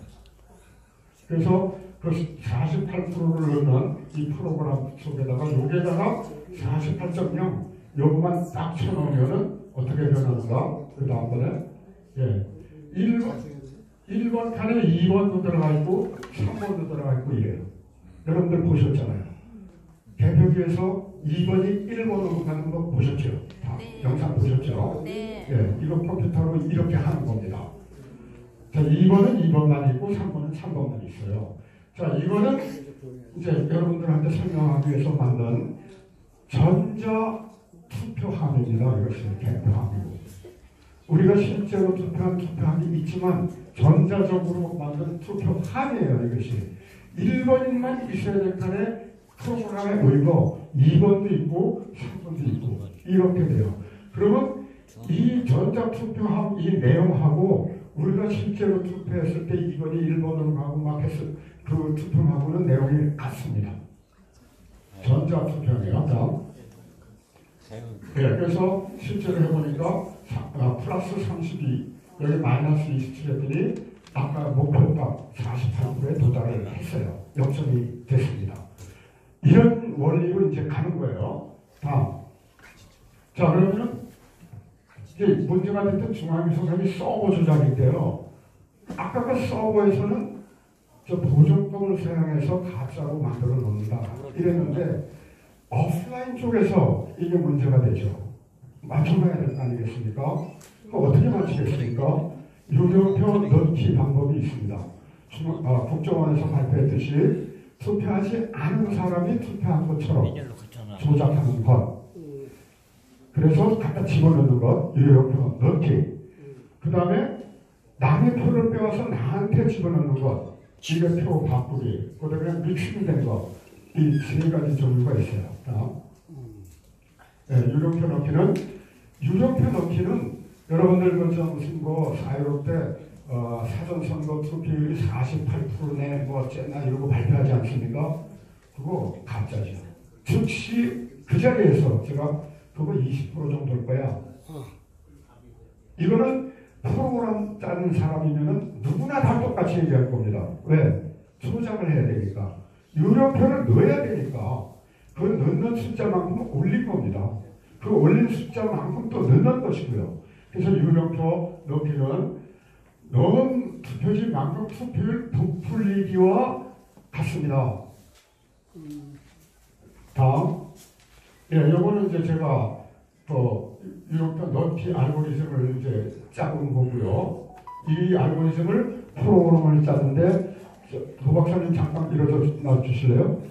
그래서 그 48%를 넣는 이 프로그램 속에다가 여기에다가 48.0 요것만 딱 쳐놓으면은 어떻게 변하는가? 그 다음번에 1번 칸에 2번도 들어가 있고 3번도 들어가 있고 이래요. 여러분들 보셨잖아요. 개표기에서 2번이 1번으로 가는 거 보셨죠? 다 네. 영상 보셨죠? 네. 예, 이거 컴퓨터로 이렇게 하는 겁니다. 자, 2번은 2번만 있고 3번은 3번만 있어요. 자, 이거는 이제 여러분들한테 설명하기 위해서 만든 전자 투표함입니다. 이것이 개표함이고. 우리가 실제로 투표한 투표함이 있지만 전자적으로 만든 투표함이에요. 이것이. 1번만 있어야 될 칸에 프로그램에 보이고 2번도 있고 3번도 있고 이렇게 돼요. 그러면 이 전자 투표함 이 내용하고 우리가 실제로 투표했을 때 2번이 1번으로 가고 막 했을 그 투표하고는 내용이 같습니다. 전자 투표예요. 네, 그래서 실제로 해보니까 플러스 32 여기 마이너스 27했더니 아까 목표값 48%에 도달을 했어요. 역전이 됐습니다. 이런 원리로 이제 가는 거예요. 다음. 자, 그러면은 이제 문제가 됐던 중앙위성이 서버 조작인데요. 아까 그 서버에서는 저 보정법을 사용해서 가짜로 만들어 놓는다 이랬는데 오프라인 쪽에서 이게 문제가 되죠. 맞춰봐야 될 거 아니겠습니까? 어떻게 맞추겠습니까? 유료표 넣기 방법이 있습니다. 국정원에서 발표했듯이 투표하지 않은 사람이 투표한 것처럼 조작하는 것. 그래서 갖다 집어넣는 것, 유료표 넣기. 그 다음에 남의 표를 빼와서 나한테 집어넣는 것, 이게 표 바꾸기. 그 다음에 믹싱된 것. 이 세 가지 종류가 있어요. 네, 유료표 넣기는 여러분들 무슨 4.15 때 사전선거 투표율이 48% 내 뭐 어쨌나 이러고 발표하지 않습니까? 그거 가짜죠. 즉시 그 자리에서 제가 그거 20% 정도일 거야. 이거는 프로그램 짜는 사람이면은 누구나 다 똑같이 얘기할 겁니다. 왜? 조작을 해야 되니까. 유료표를 넣어야 되니까. 그 넣는 숫자만큼 올린 겁니다. 그 올린 숫자만큼 또 넣는 것이고요. 그래서 유료표 넣기는 넣은 투표지만큼 투표율 부풀리기와 같습니다. 다음. 예, 요거는 이제 제가 유료표 넣기 알고리즘을 이제 짜본 거고요. 이 알고리즘을 프로그램을 짜는데 도 박사님 잠깐 일어나 주실래요?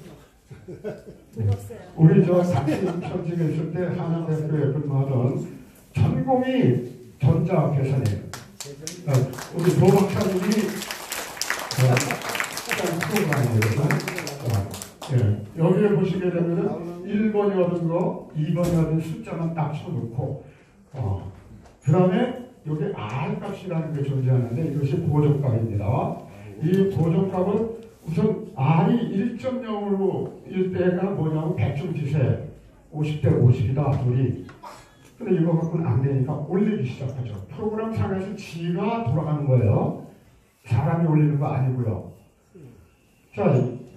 우리 같이 현직에 있을 때 한양대학교에 근무하던 전공이 전자계산이에요. 우리 도 박사님이 프로그램이에요. 여기에 보시게 되면은 1번이 얻은 거, 2번이 얻은 숫자만 딱 쳐놓고 그 다음에 여기 R 값이라는 게 존재하는데 이것이 보정값입니다. 이 보정값은 우선 R이 1.0으로 일 때가 뭐냐면 백중지세 50대 50이다 둘이. 근데 이거 갖고는 안 되니까 올리기 시작하죠. 프로그램 상에서 지가 돌아가는 거예요. 사람이 올리는 거 아니고요. 자,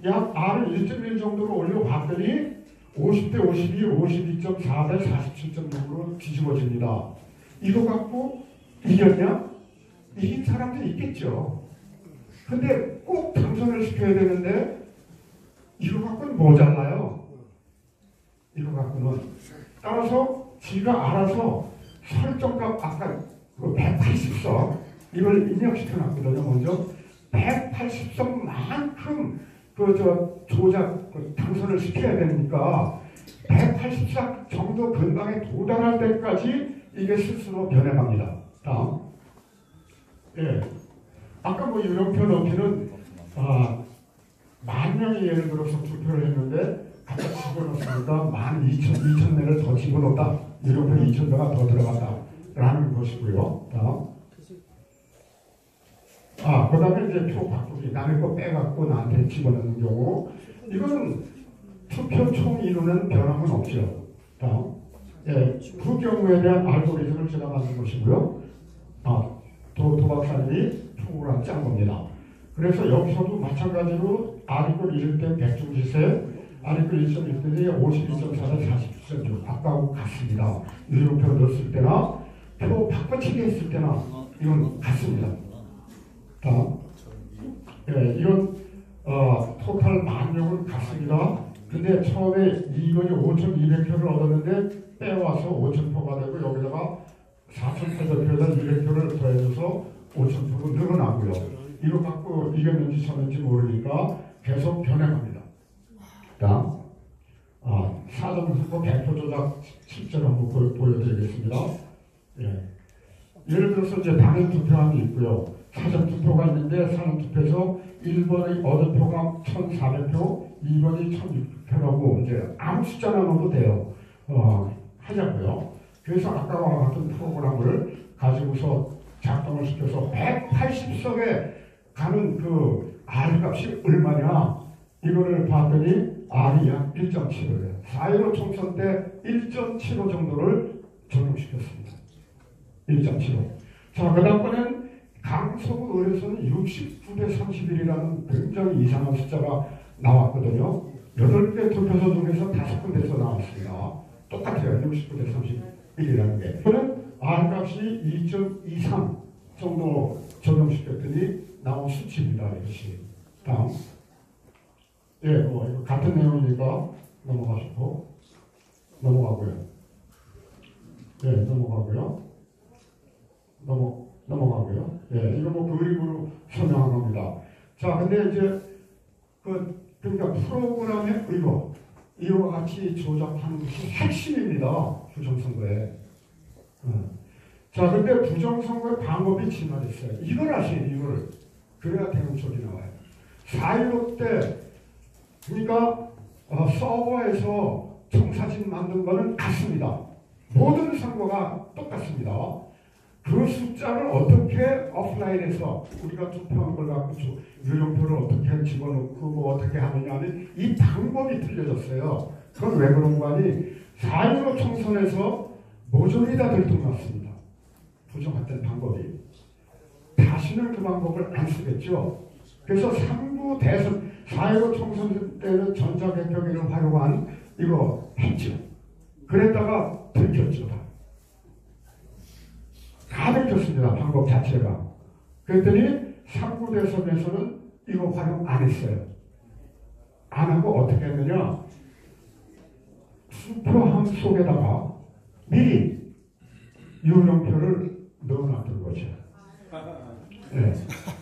약 R을 1.1 정도로 올려봤더니 50대 52, 52.4대 47.6으로 뒤집어집니다. 이거 갖고 이겼냐? 이긴 사람도 있겠죠. 근데 꼭 당선을 시켜야 되는데 이거 갖고는 모자라요. 이거 갖고는. 따라서 지가 알아서 설정값 아까 180석 이걸 입력시켜놨거든요. 먼저 180석만큼 조작 당선을 시켜야 되니까 180석 정도 근방에 도달할 때까지 이게 스스로 변해갑니다. 다음. 예. 아까 유료표 넣기는 10,000명이 예를 들어서 투표를 했는데 갖다 집어넣습니다. 12,000내를 더 집어넣었다. 유료표 2,000대가 더 들어갔다. 라는 것이고요. 다음. 그 다음에 이제 표 바꾸기. 남의 거 빼갖고 나한테 집어넣는 경우. 이거는 투표 총 인원은 변함은 없죠. 다음. 예, 그 경우에 대한 알고리즘을 제가 만든 것이고요. 도 박사님이 프로그램 짠 겁니다. 그래서 여기서도 마찬가지로 R이꼴 1일 때 백중지세, R이꼴 1.1 때 52.4대 47.6 아까하고 같습니다. 유료표 넣었을 때나 표 바꿔치기 했을 때나 이건 같습니다. 다음. 예, 이건 토탈 10,000명은 같습니다. 근데 처음에 이건이 5,200표를 얻었는데 빼와서 5,000표가 되고 여기다가 4,800표에다 200표를 더해줘서 5,000표로 늘어나고요. 이거 갖고 이겼는지 졌는지 모르니까 계속 변해갑니다. 다음. 사전선거 개표 조작 실제로 한번 보여드리겠습니다. 예. 예를 들어서 이제 당일 투표함이 있고요. 사전 투표가 있는데 사전 투표에서 1번의 얻은 표가 1,400표, 2번이 1,600표라고 이제 아무 숫자나 넣어도 돼요. 하자고요. 그래서 아까와 같은 프로그램을 가지고서 작동을 시켜서 180석에 가는 그 R 값이 얼마냐 이거를 봤더니 R이 약 1.75예요. 4.15 총선 때 1.75 정도를 적용시켰습니다. 1.75. 자, 그 다음번엔 강서구 의뢰서는 69대 31이라는 굉장히 이상한 숫자가 나왔거든요. 8개 투표소 중에서 5군데에서 나왔습니다. 똑같아요. 69대 31이라는 게. 그는 R값이 2.23 정도 적용시켰더니 나온 수치입니다. 이것이. 다음. 예, 뭐, 이거 같은 내용이니까 넘어가고요. 예, 넘어가고요. 넘어가고요. 예, 이거 뭐 그림으로 설명한 겁니다. 자, 근데 이제 그러니까 프로그램의 이와 같이 조작하는 것이 핵심입니다. 부정선거에. 자, 근데 부정선거의 방법이 진화됐어요. 이걸 아시는 이거를. 그래야 대응책이 나와요. 4.15 때 그러니까 서버에서 청사진 만든 거는 같습니다. 모든 선거가 똑같습니다. 그 숫자를 어떻게 오프라인에서 우리가 투표한 걸 갖고 유령표를 어떻게 집어넣고 뭐 어떻게 하느냐는 이 방법이 틀려졌어요. 그건 왜 그런 거 아니? 4.15 총선에서 모조리 다 들통났습니다. 부정했던 방법이. 다시는 그 방법을 안 쓰겠죠. 그래서 3부 대선 4.15 총선 때는 전자개표기를 활용한 이거 했죠. 그랬다가 들켰죠. 다 들켰습니다. 방법 자체가. 그랬더니 3부 대선에서는 이거 활용 안 했어요. 안 하고 어떻게 했느냐. 투표함 속에다가 미리 유령표를 넣어놨던 거죠. 네.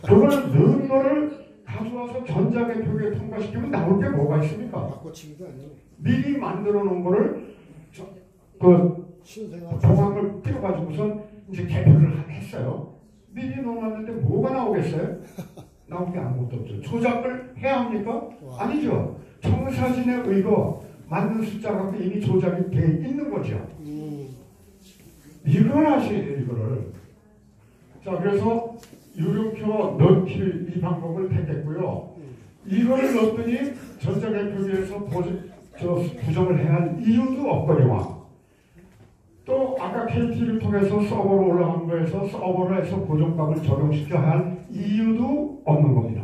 그걸 넣은 거를 가져와서 전자개표기에 통과시키면 나올 게 뭐가 있습니까? 바꿔치기가 아니에요. 미리 만들어 놓은 거를 신생아 조항을 띄워가지고선 이제 개표를 했어요. 미리 넣어놨는데 뭐가 나오겠어요? 나올 게 아무것도 없죠. 조작을 해야 합니까? 아니죠. 청사진에 의거 맞는 숫자 갖고 이미 조작이 돼 있는 거죠. 이걸 하셔야 돼요, 이거를. 자, 그래서 유령표 넣기 이 방법을 택했고요. 이걸 넣었더니 전자개표기에서 부정을 해야 할 이유도 없거니와 또 아까 KT를 통해서 서버로 올라간 거에서 서버로 해서 고정값을 적용시켜야 할 이유도 없는 겁니다.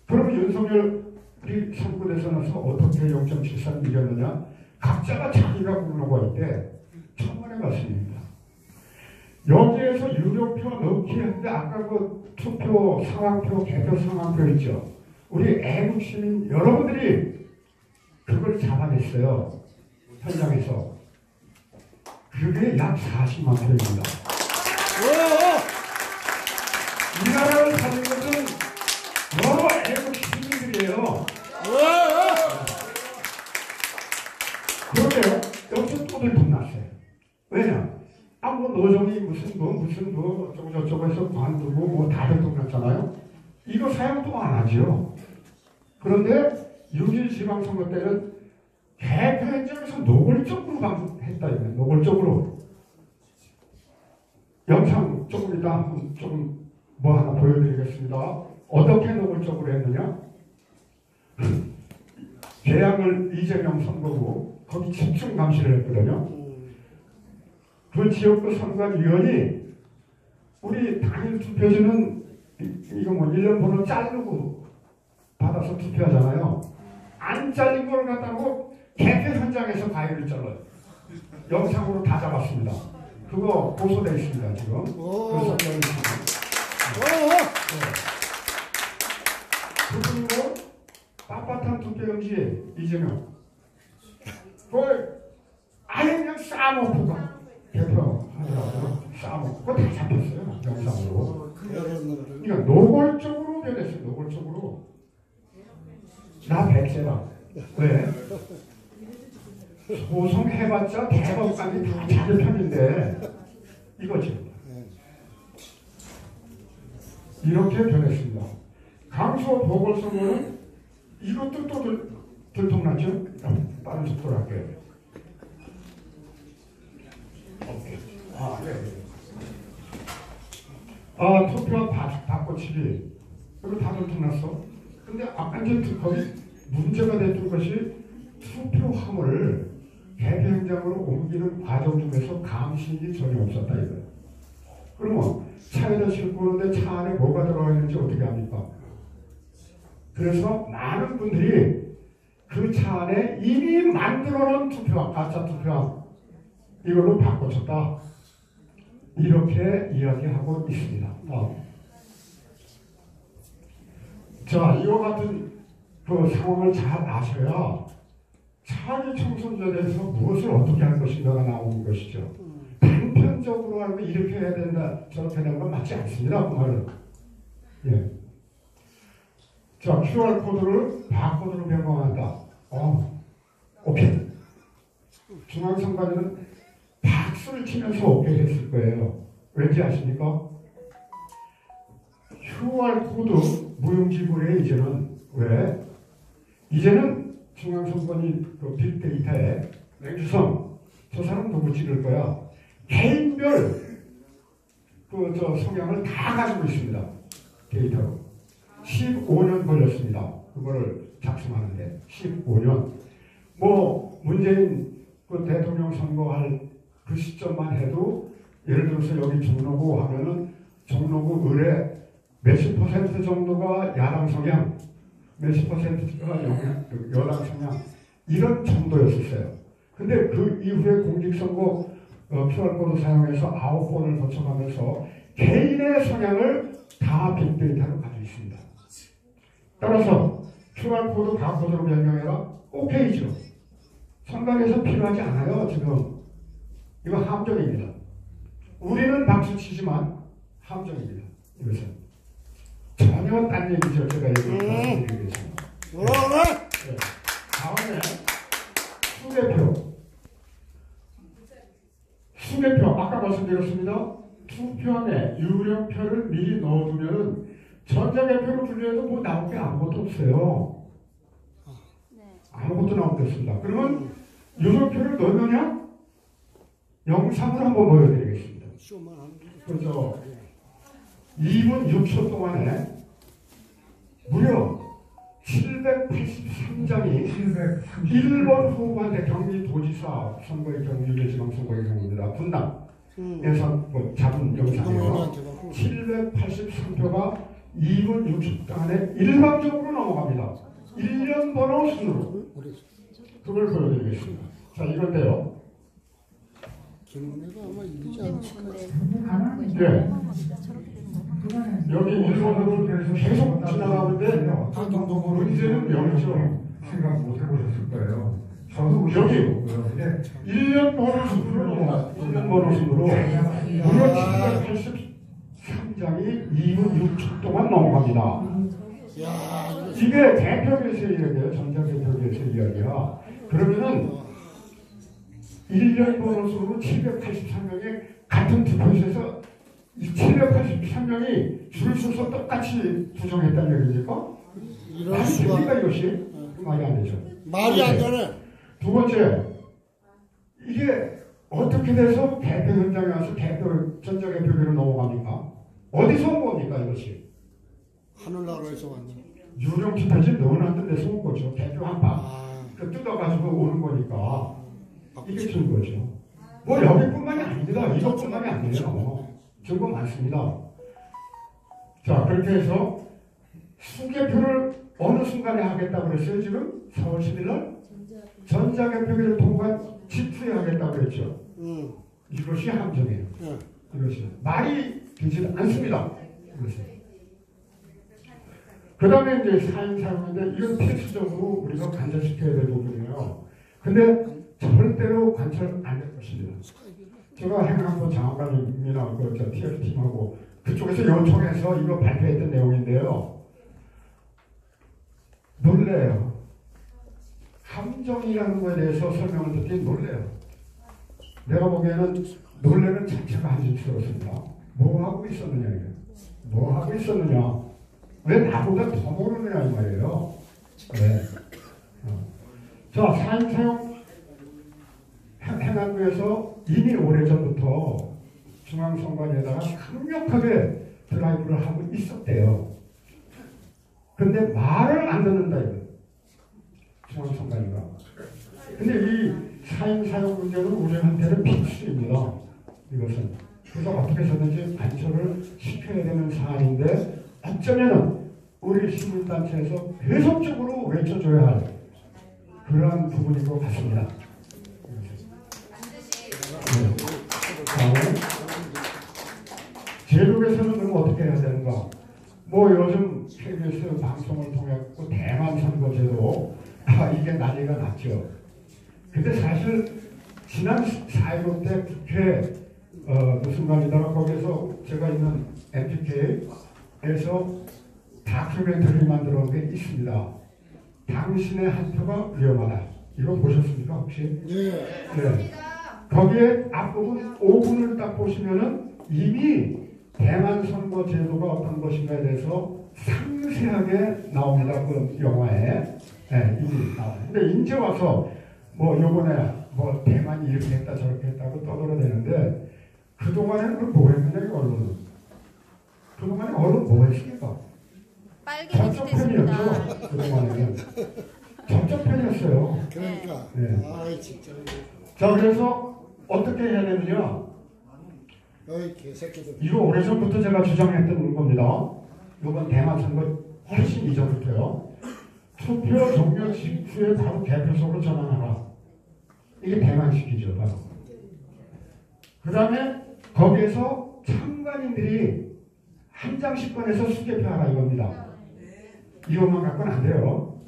그럼 윤석열이 3구 대선에서 어떻게 0.73 이겼느냐? 각자가 자기가 부르고 있대. 천만의 말씀입니다. 여기에서 유료표 넣기 했는데 아까 그 투표 상황표, 개표 상황표 있죠. 우리 애국시민 여러분들이 그걸 잡아냈어요. 현장에서. 그게 약 40만 표입니다. 이 나라를 사는 것은 여러 애국시민들이에요. 그런데요, 여기서 또 들통났어요. 왜냐? 뭐 노정이 무슨 어쩌고 저쩌고 해서 관두고 뭐 다 들통났잖아요. 이거 사용도 안 하죠. 그런데 6.1 지방선거 때는 개표 현장에서 노골적으로 했다 이거예요. 노골적으로. 영상 조금 이따 조금 뭐 하나 보여드리겠습니다. 어떻게 노골적으로 했느냐? 계양을 이재명 선거구 거기 집중 감시를 했거든요. 그 지역구 선관위원이 우리 당일 투표지는 이거 뭐 1년 번호 자르고 받아서 투표하잖아요. 안 잘린 걸 갖다 놓고 개표 현장에서 가위를 잘라요. 영상으로 다 잡았습니다. 그거 고소돼 있습니다 지금. 그래서 그리고 빳빳한 투표용지에 이재명 그걸 아예 그냥 싸놓고 가. 개표하더라고요. 싸먹고 그거 다 잡혔어요. 영상으로. 그러니까 노골적으로 변했어요. 노골적으로. 나 백세다. 왜? 소송해봤자 대법관이 다 자기 편인데 이거지. 이렇게 변했습니다. 강서 보궐선거는 이것도 또 들통났죠. 빠른 속도로 할게요. 투표 바꿔치기. 이거 다 들통났어. 근데 아까 이제 거기 문제가 됐던 것이 투표함을 개표 현장으로 옮기는 과정 중에서 감시인이 전혀 없었다 이거예요. 그러면 차에다 싣고 오는데 차 안에 뭐가 들어가 있는지 어떻게 합니까? 그래서 많은 분들이 그 차 안에 이미 만들어놓은 투표함, 가짜 투표함 이걸로 바꿔줬다. 이렇게 이야기하고 있습니다. 자, 이와 같은 그 상황을 잘 아셔야 차기 총선에 대해서 무엇을 어떻게 할 것인가가 나오는 것이죠. 단편적으로 하면 이렇게 해야 된다, 저렇게 되는 건 맞지 않습니다. 그 말은. 예. 자, QR코드를 바코드로 변경한다. 오케이. 중앙선관위는 박수를 치면서 오케이 했을 거예요. 왠지 아십니까? QR코드 무용지물에 이제는 왜? 이제는 중앙선관위 그 빅데이터에 맹주성 저 사람 누구 찍을 거야? 개인별 그 성향을 다 가지고 있습니다. 데이터로. 15년 걸렸습니다. 그거를 작성하는데 15년. 뭐 문재인 그 대통령 선거할 그 시점만 해도 예를 들어서 여기 종로구 하면은 종로구 을에 몇십 퍼센트 정도가 야당 성향, 몇십 퍼센트가 여당 성향 이런 정도였었어요. 근데 그 이후에 공직선거 QR코드 사용해서 9번을 거쳐가면서 개인의 성향을 다 빅데이터로 가지고 있습니다. 따라서 QR코드 바코드로 변경해라? 오케이죠. 선관위에서 필요하지 않아요. 지금 이거 함정입니다. 우리는 박수치지만 함정입니다. 이것은 전혀 딴 얘기죠. 제가 말씀드리겠습니다. 네. 다음에 수개표 아까 말씀드렸습니다. 투표함에 유령표를 미리 넣어두면 전자개표로 분류해도 뭐 나올 게 아무것도 없어요. 아무것도 나올 게 없습니다. 그러면 유령표를 넣느냐? 영상을 한번 보여드리겠습니다. 그래서 2분 6초 동안에 무려 783장이 1번 후보한테 경기도지사 선거의 경우 유배지방선거의 경우입니다. 분당에서 뭐 잡은 영상이에요. 783표가 2분 60초 동안에 일방적으로 넘어갑니다. 1년 번호 순으로. 그걸 보여드리겠습니다. 자, 이건데요. 네. 여기 일본으로 계속 지나가는데 어떤 정도로 문제는 여기죠. 생각 못 해보셨을 거예요. 저도 여기 1년 번호 순으로 넘어가. 1년 번호 순으로 무려 783장이 2분 6초 동안 넘어갑니다. 이게 대표계에서의 이야기예요. 전자개표계에서의 이야기야. 그러면은 1년 번호 순으로 783명이 같은 투표소에서 이 783명이 줄 서서 똑같이 부정했다는 얘기입니까? 이럴 수가. 됩니까 이것이? 말이 안 되죠. 말이 안 되네. 두 번째, 이게 어떻게 돼서 개표 현장에 와서 전자개표기로 넘어갑니까? 어디서 온 겁니까 이것이? 하늘나라에서 왔네. 유령 투표지 넣어놨던 데서 온 거죠. 개표 한 방. 그 뜯어가지고 오는 거니까 이게 준 거죠. 뭐 여기뿐만이 아닙니다. 이것뿐만이 아니에요. 증거 많습니다. 자, 그렇게 해서 수개표를 어느 순간에 하겠다고 그랬어요. 지금 4월 10일 날 전자개표기를 통과한 직후에 하겠다고 그랬죠. 이것이 함정이에요. 이것이 말이 되지 않습니다. 이것이. 그 다음에 이제 사인사용인데 이건 필수적으로 우리가 관찰시켜야 될 부분이에요. 근데 절대로 관찰 안 될 것입니다. 제가 행안부 장관님이나 그 TF팀하고 그쪽에서 요청해서 이거 발표했던 내용인데요. 놀래요. 함정이라는 거에 대해서 설명을 듣기 놀래요. 내가 보기에는 놀래는 자체가 한심스럽습니다. 뭐 하고 있었느냐 이게. 뭐 하고 있었느냐. 왜 나보다 더 모르느냐 이 말이에요. 네. 자, 사인사용 행안부에서 이미 오래전부터 중앙선관위에다가 강력하게 드라이브를 하고 있었대요. 근데 말을 안 듣는다 이거. 중앙선관위가. 근데 이 사인사용 문제는 우리한테는 필수입니다. 이것은. 그래서 어떻게 해서든지 관철을 시켜야 되는 사안인데 어쩌면은 우리 시민단체에서 계속적으로 외쳐줘야 할 그러한 부분인 것 같습니다. 네. 다음은 제국에서는 그럼 어떻게 해야 되는가? 뭐 요즘 KBS 방송을 통해 대만 선거제도 이게 난리가 났죠. 근데 사실 지난 4.15 때 국회 무슨 말이더라 거기서 제가 있는 MTK에서 다큐멘터리 만들어 온 게 있습니다. 당신의 한 표가 위험하다. 이거 보셨습니까 혹시? 네. 거기에 앞부분 5분을 딱 보시면은 이미 대만 선거 제도가 어떤 것인가에 대해서 상세하게 나옵니다. 그 영화에. 네, 이미 나와요. 근데 이제 와서 뭐 요번에 뭐 대만이 이렇게 했다 저렇게 했다고 떠들어대는데 그동안에는 그걸 뭐 했느냐 이 언론은. 그동안에 언론 뭐 했습니까? 빨개 접촉편이었죠. 됐습니다. 그동안에는. 접촉편이었어요. 그러니까. 네. 아이 진짜. 자 그래서 어떻게 해야 되느냐. 어이 개새끼들. 이거 오래전부터 제가 주장했던 겁니다. 이번 대만 선거 훨씬 이전부터요. 투표 종료 직후에 바로 개표소로 전환하라. 이게 대만식이죠. 바로. 그 다음에 거기에서 참관인들이 한 장씩 꺼내서 수개표하라 이겁니다. 이것만 갖고는 안 돼요.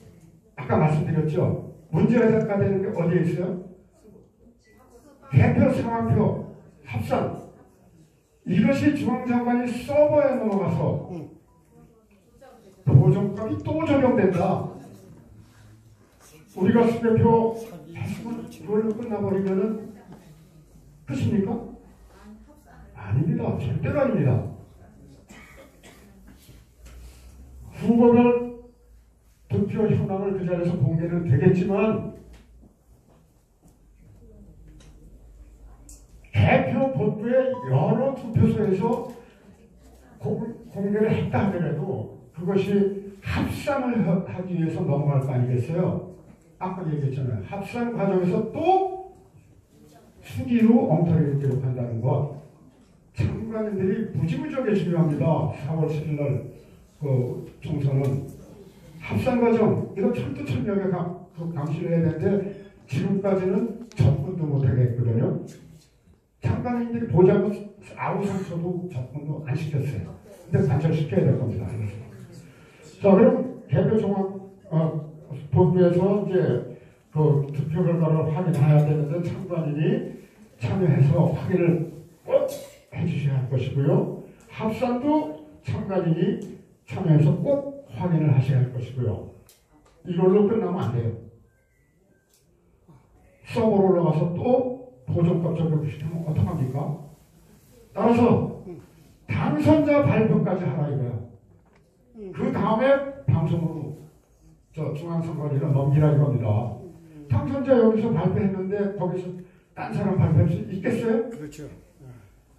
아까 말씀드렸죠. 문제가 되는 게 어디에 있어요? 개표, 상황표, 합산. 이것이 중앙장관이 서버에 넘어가서 보정값이 또 적용된다. 우리가 수개표 그걸로 끝나버리면은 끝입니까? 아닙니다. 절대로 아닙니다. 후보별 득표 현황을 그 자리에서 공개는 되겠지만 개표 본부의 여러 투표소에서 공개를 했다 하더라도 그것이 합산을 하기 위해서 넘어갈 거 아니겠어요? 아까 얘기했잖아요. 합산 과정에서 또 수기로 엉터리를 기록한다는 것. 참관인들이 무지무지하게 중요합니다. 4월 7일 날 그 총선은 합산 과정 이거 철두철미하게 감시를 해야 되는데 지금까지는 접근도 못하게 했거든요. 참관인들이 보자고 아우성서도 접근도 안 시켰어요. 근데 관철시켜야 될 겁니다. 자 그럼 개표 종합 본부에서 이제 그 투표 결과를 확인해야 되는데 참관인이 참여해서 확인을 꼭 해주셔야 할 것이고요. 합산도 참관인이 참여해서 꼭 확인을 하셔야 할 것이고요. 이걸로 끝나면 안 돼요. 서버로 올라가서 또 보정값 적용시키면 어떡합니까? 따라서 당선자 발표까지 하라 이거야. 그 다음에 방송으로 저 중앙선관위로 넘기라 이겁니다. 당선자 여기서 발표했는데 거기서 딴 사람 발표할 수 있겠어요? 그렇죠.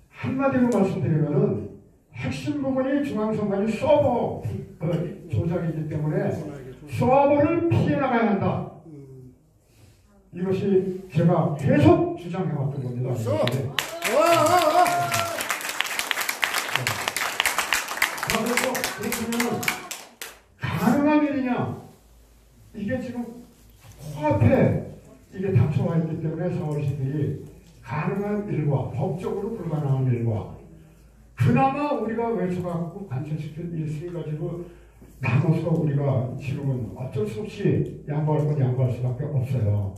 한마디로 말씀드리면은 핵심 부분이 중앙선관위 서버 조작이기 때문에 서버를 피해 나가야 한다. 이것이 제가 계속 주장해왔던 겁니다. 그래서 그렇다면 가능한 일이냐? 이게 지금 코앞에 이게 닥쳐와 있기 때문에 4월 10일이 가능한 일과 법적으로 불가능한 일과 그나마 우리가 외쳐갖고 관철시킬 일을 가지고 나눠서 우리가 지금은 어쩔 수 없이 양보할 건 양보할 수밖에 없어요.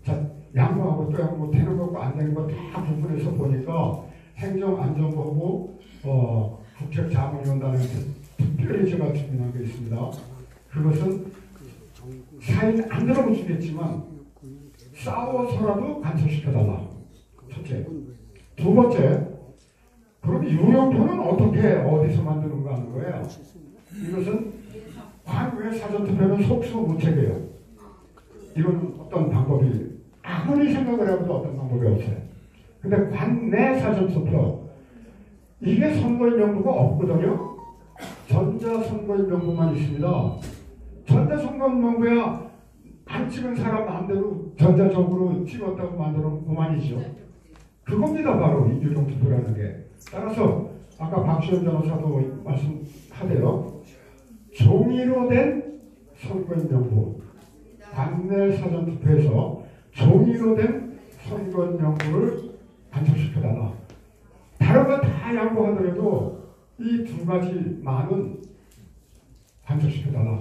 자, 양보하고 또 양보 되는 거고 안 되는 거 다 구분해서 보니까 행정안전부하고 국책자문위원단에 특별히 제가 주문한 게 있습니다. 그것은 사인 안 들어도 주겠지만 싸워서라도 간섭시켜달라. 첫째. 두 번째, 그럼 유효표는 어떻게 어디서 만드는가 하는 거예요. 이것은 관외 사전투표는 속수무책이에요. 이건 어떤 방법이 아무리 생각을 해도 어떤 방법이 없어요. 근데 관내 사전투표 이게 선거인 명부가 없거든요. 전자선거인 명부만 있습니다. 전자선거인 명부야 안 찍은 사람 마음대로 전자적으로 찍었다고 만들어 그만이죠. 그겁니다. 바로 이 유동투표라는 게. 따라서 아까 박시현 변호사도 말씀하대요. 종이로 된 선거인명부, 관내 사전투표에서 종이로 된 선거인명부를 간접시켜달라. 다른 거 다 양보하더라도 이 두 가지만은 간접시켜달라.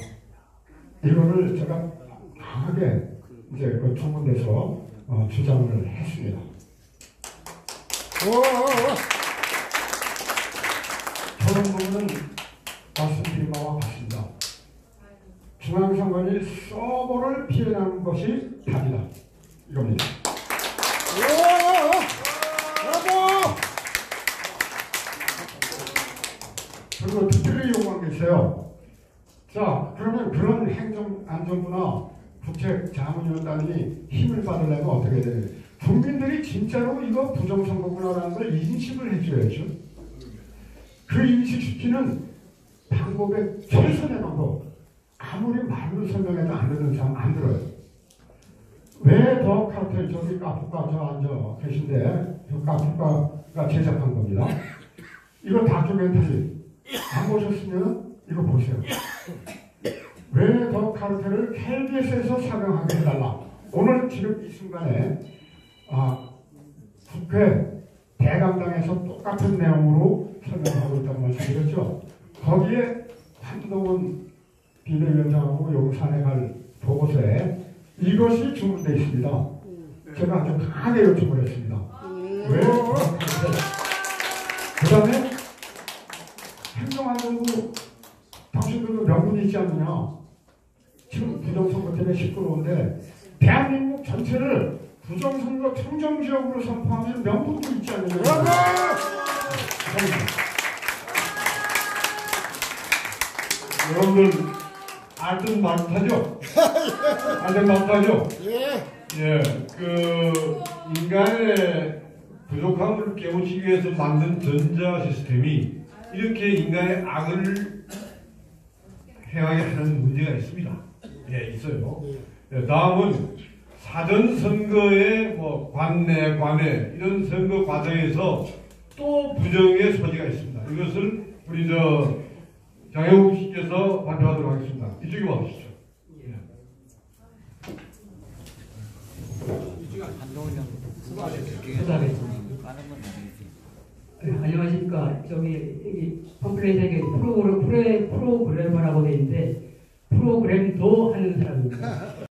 이거를 제가 강하게 이제 그 청문대에서 주장을 했습니다. 저런 부분은 말씀드린 바와 같습니다. 중앙선관위 서버를 피해나는 것이 답이다. 이겁니다. 그리고 특별히 요구한 게 있어요. 자, 그러면 그런 행정안전부나 국책자문위원단이 힘을 받으려면 어떻게 되냐. 국민들이 진짜로 이거 부정선거구나라는 걸 인식을 해줘야죠. 그 인식시키는 방법의 최선의 방법. 아무리 말로 설명해도 안 듣는 사람 안 들어요. 왜 더 카르텔 저기 카프카 저 앉아 계신데 저 카프카가 제작한 겁니다. 이거 다큐멘터리 안 보셨으면 이거 보세요. 왜 더 카르텔을 KBS에서 상영하게 해달라. 오늘 지금 이 순간에 국회 대강당에서 똑같은 내용으로 설명하고 있다고 말씀드렸죠. 거기에 한동훈 비대위원장하고 용산에 갈 보고서에 이것이 주문되어 있습니다. 제가 아주 강하게 요청을 했습니다. 왜? 그 다음에 행정안전부 당신들도 명분이 있지 않느냐. 지금 부정선거 때문에 시끄러운데 대한민국 전체를 부정선거 청정지역으로 선포하면 명분도 있지 않느냐. 여러분들 알든 말하죠? 알든 말하죠? 예, 그 인간의 부족함을 깨우치기 위해서 만든 전자 시스템이 이렇게 인간의 악을 행하게 하는 문제가 있습니다. 예, 있어요. 예, 다음은 사전 선거의 뭐 관내 이런 선거 과정에서 또 부정의 소지가 있습니다. 이것을 우리 장혜욱 씨께서 발표하도록 하겠습니다. 이쪽에 와주시죠. 안녕하십니까. 여기 컴플레인에게 프로그래머라고 되어 있는데 프로그램도 하는 사람입니다.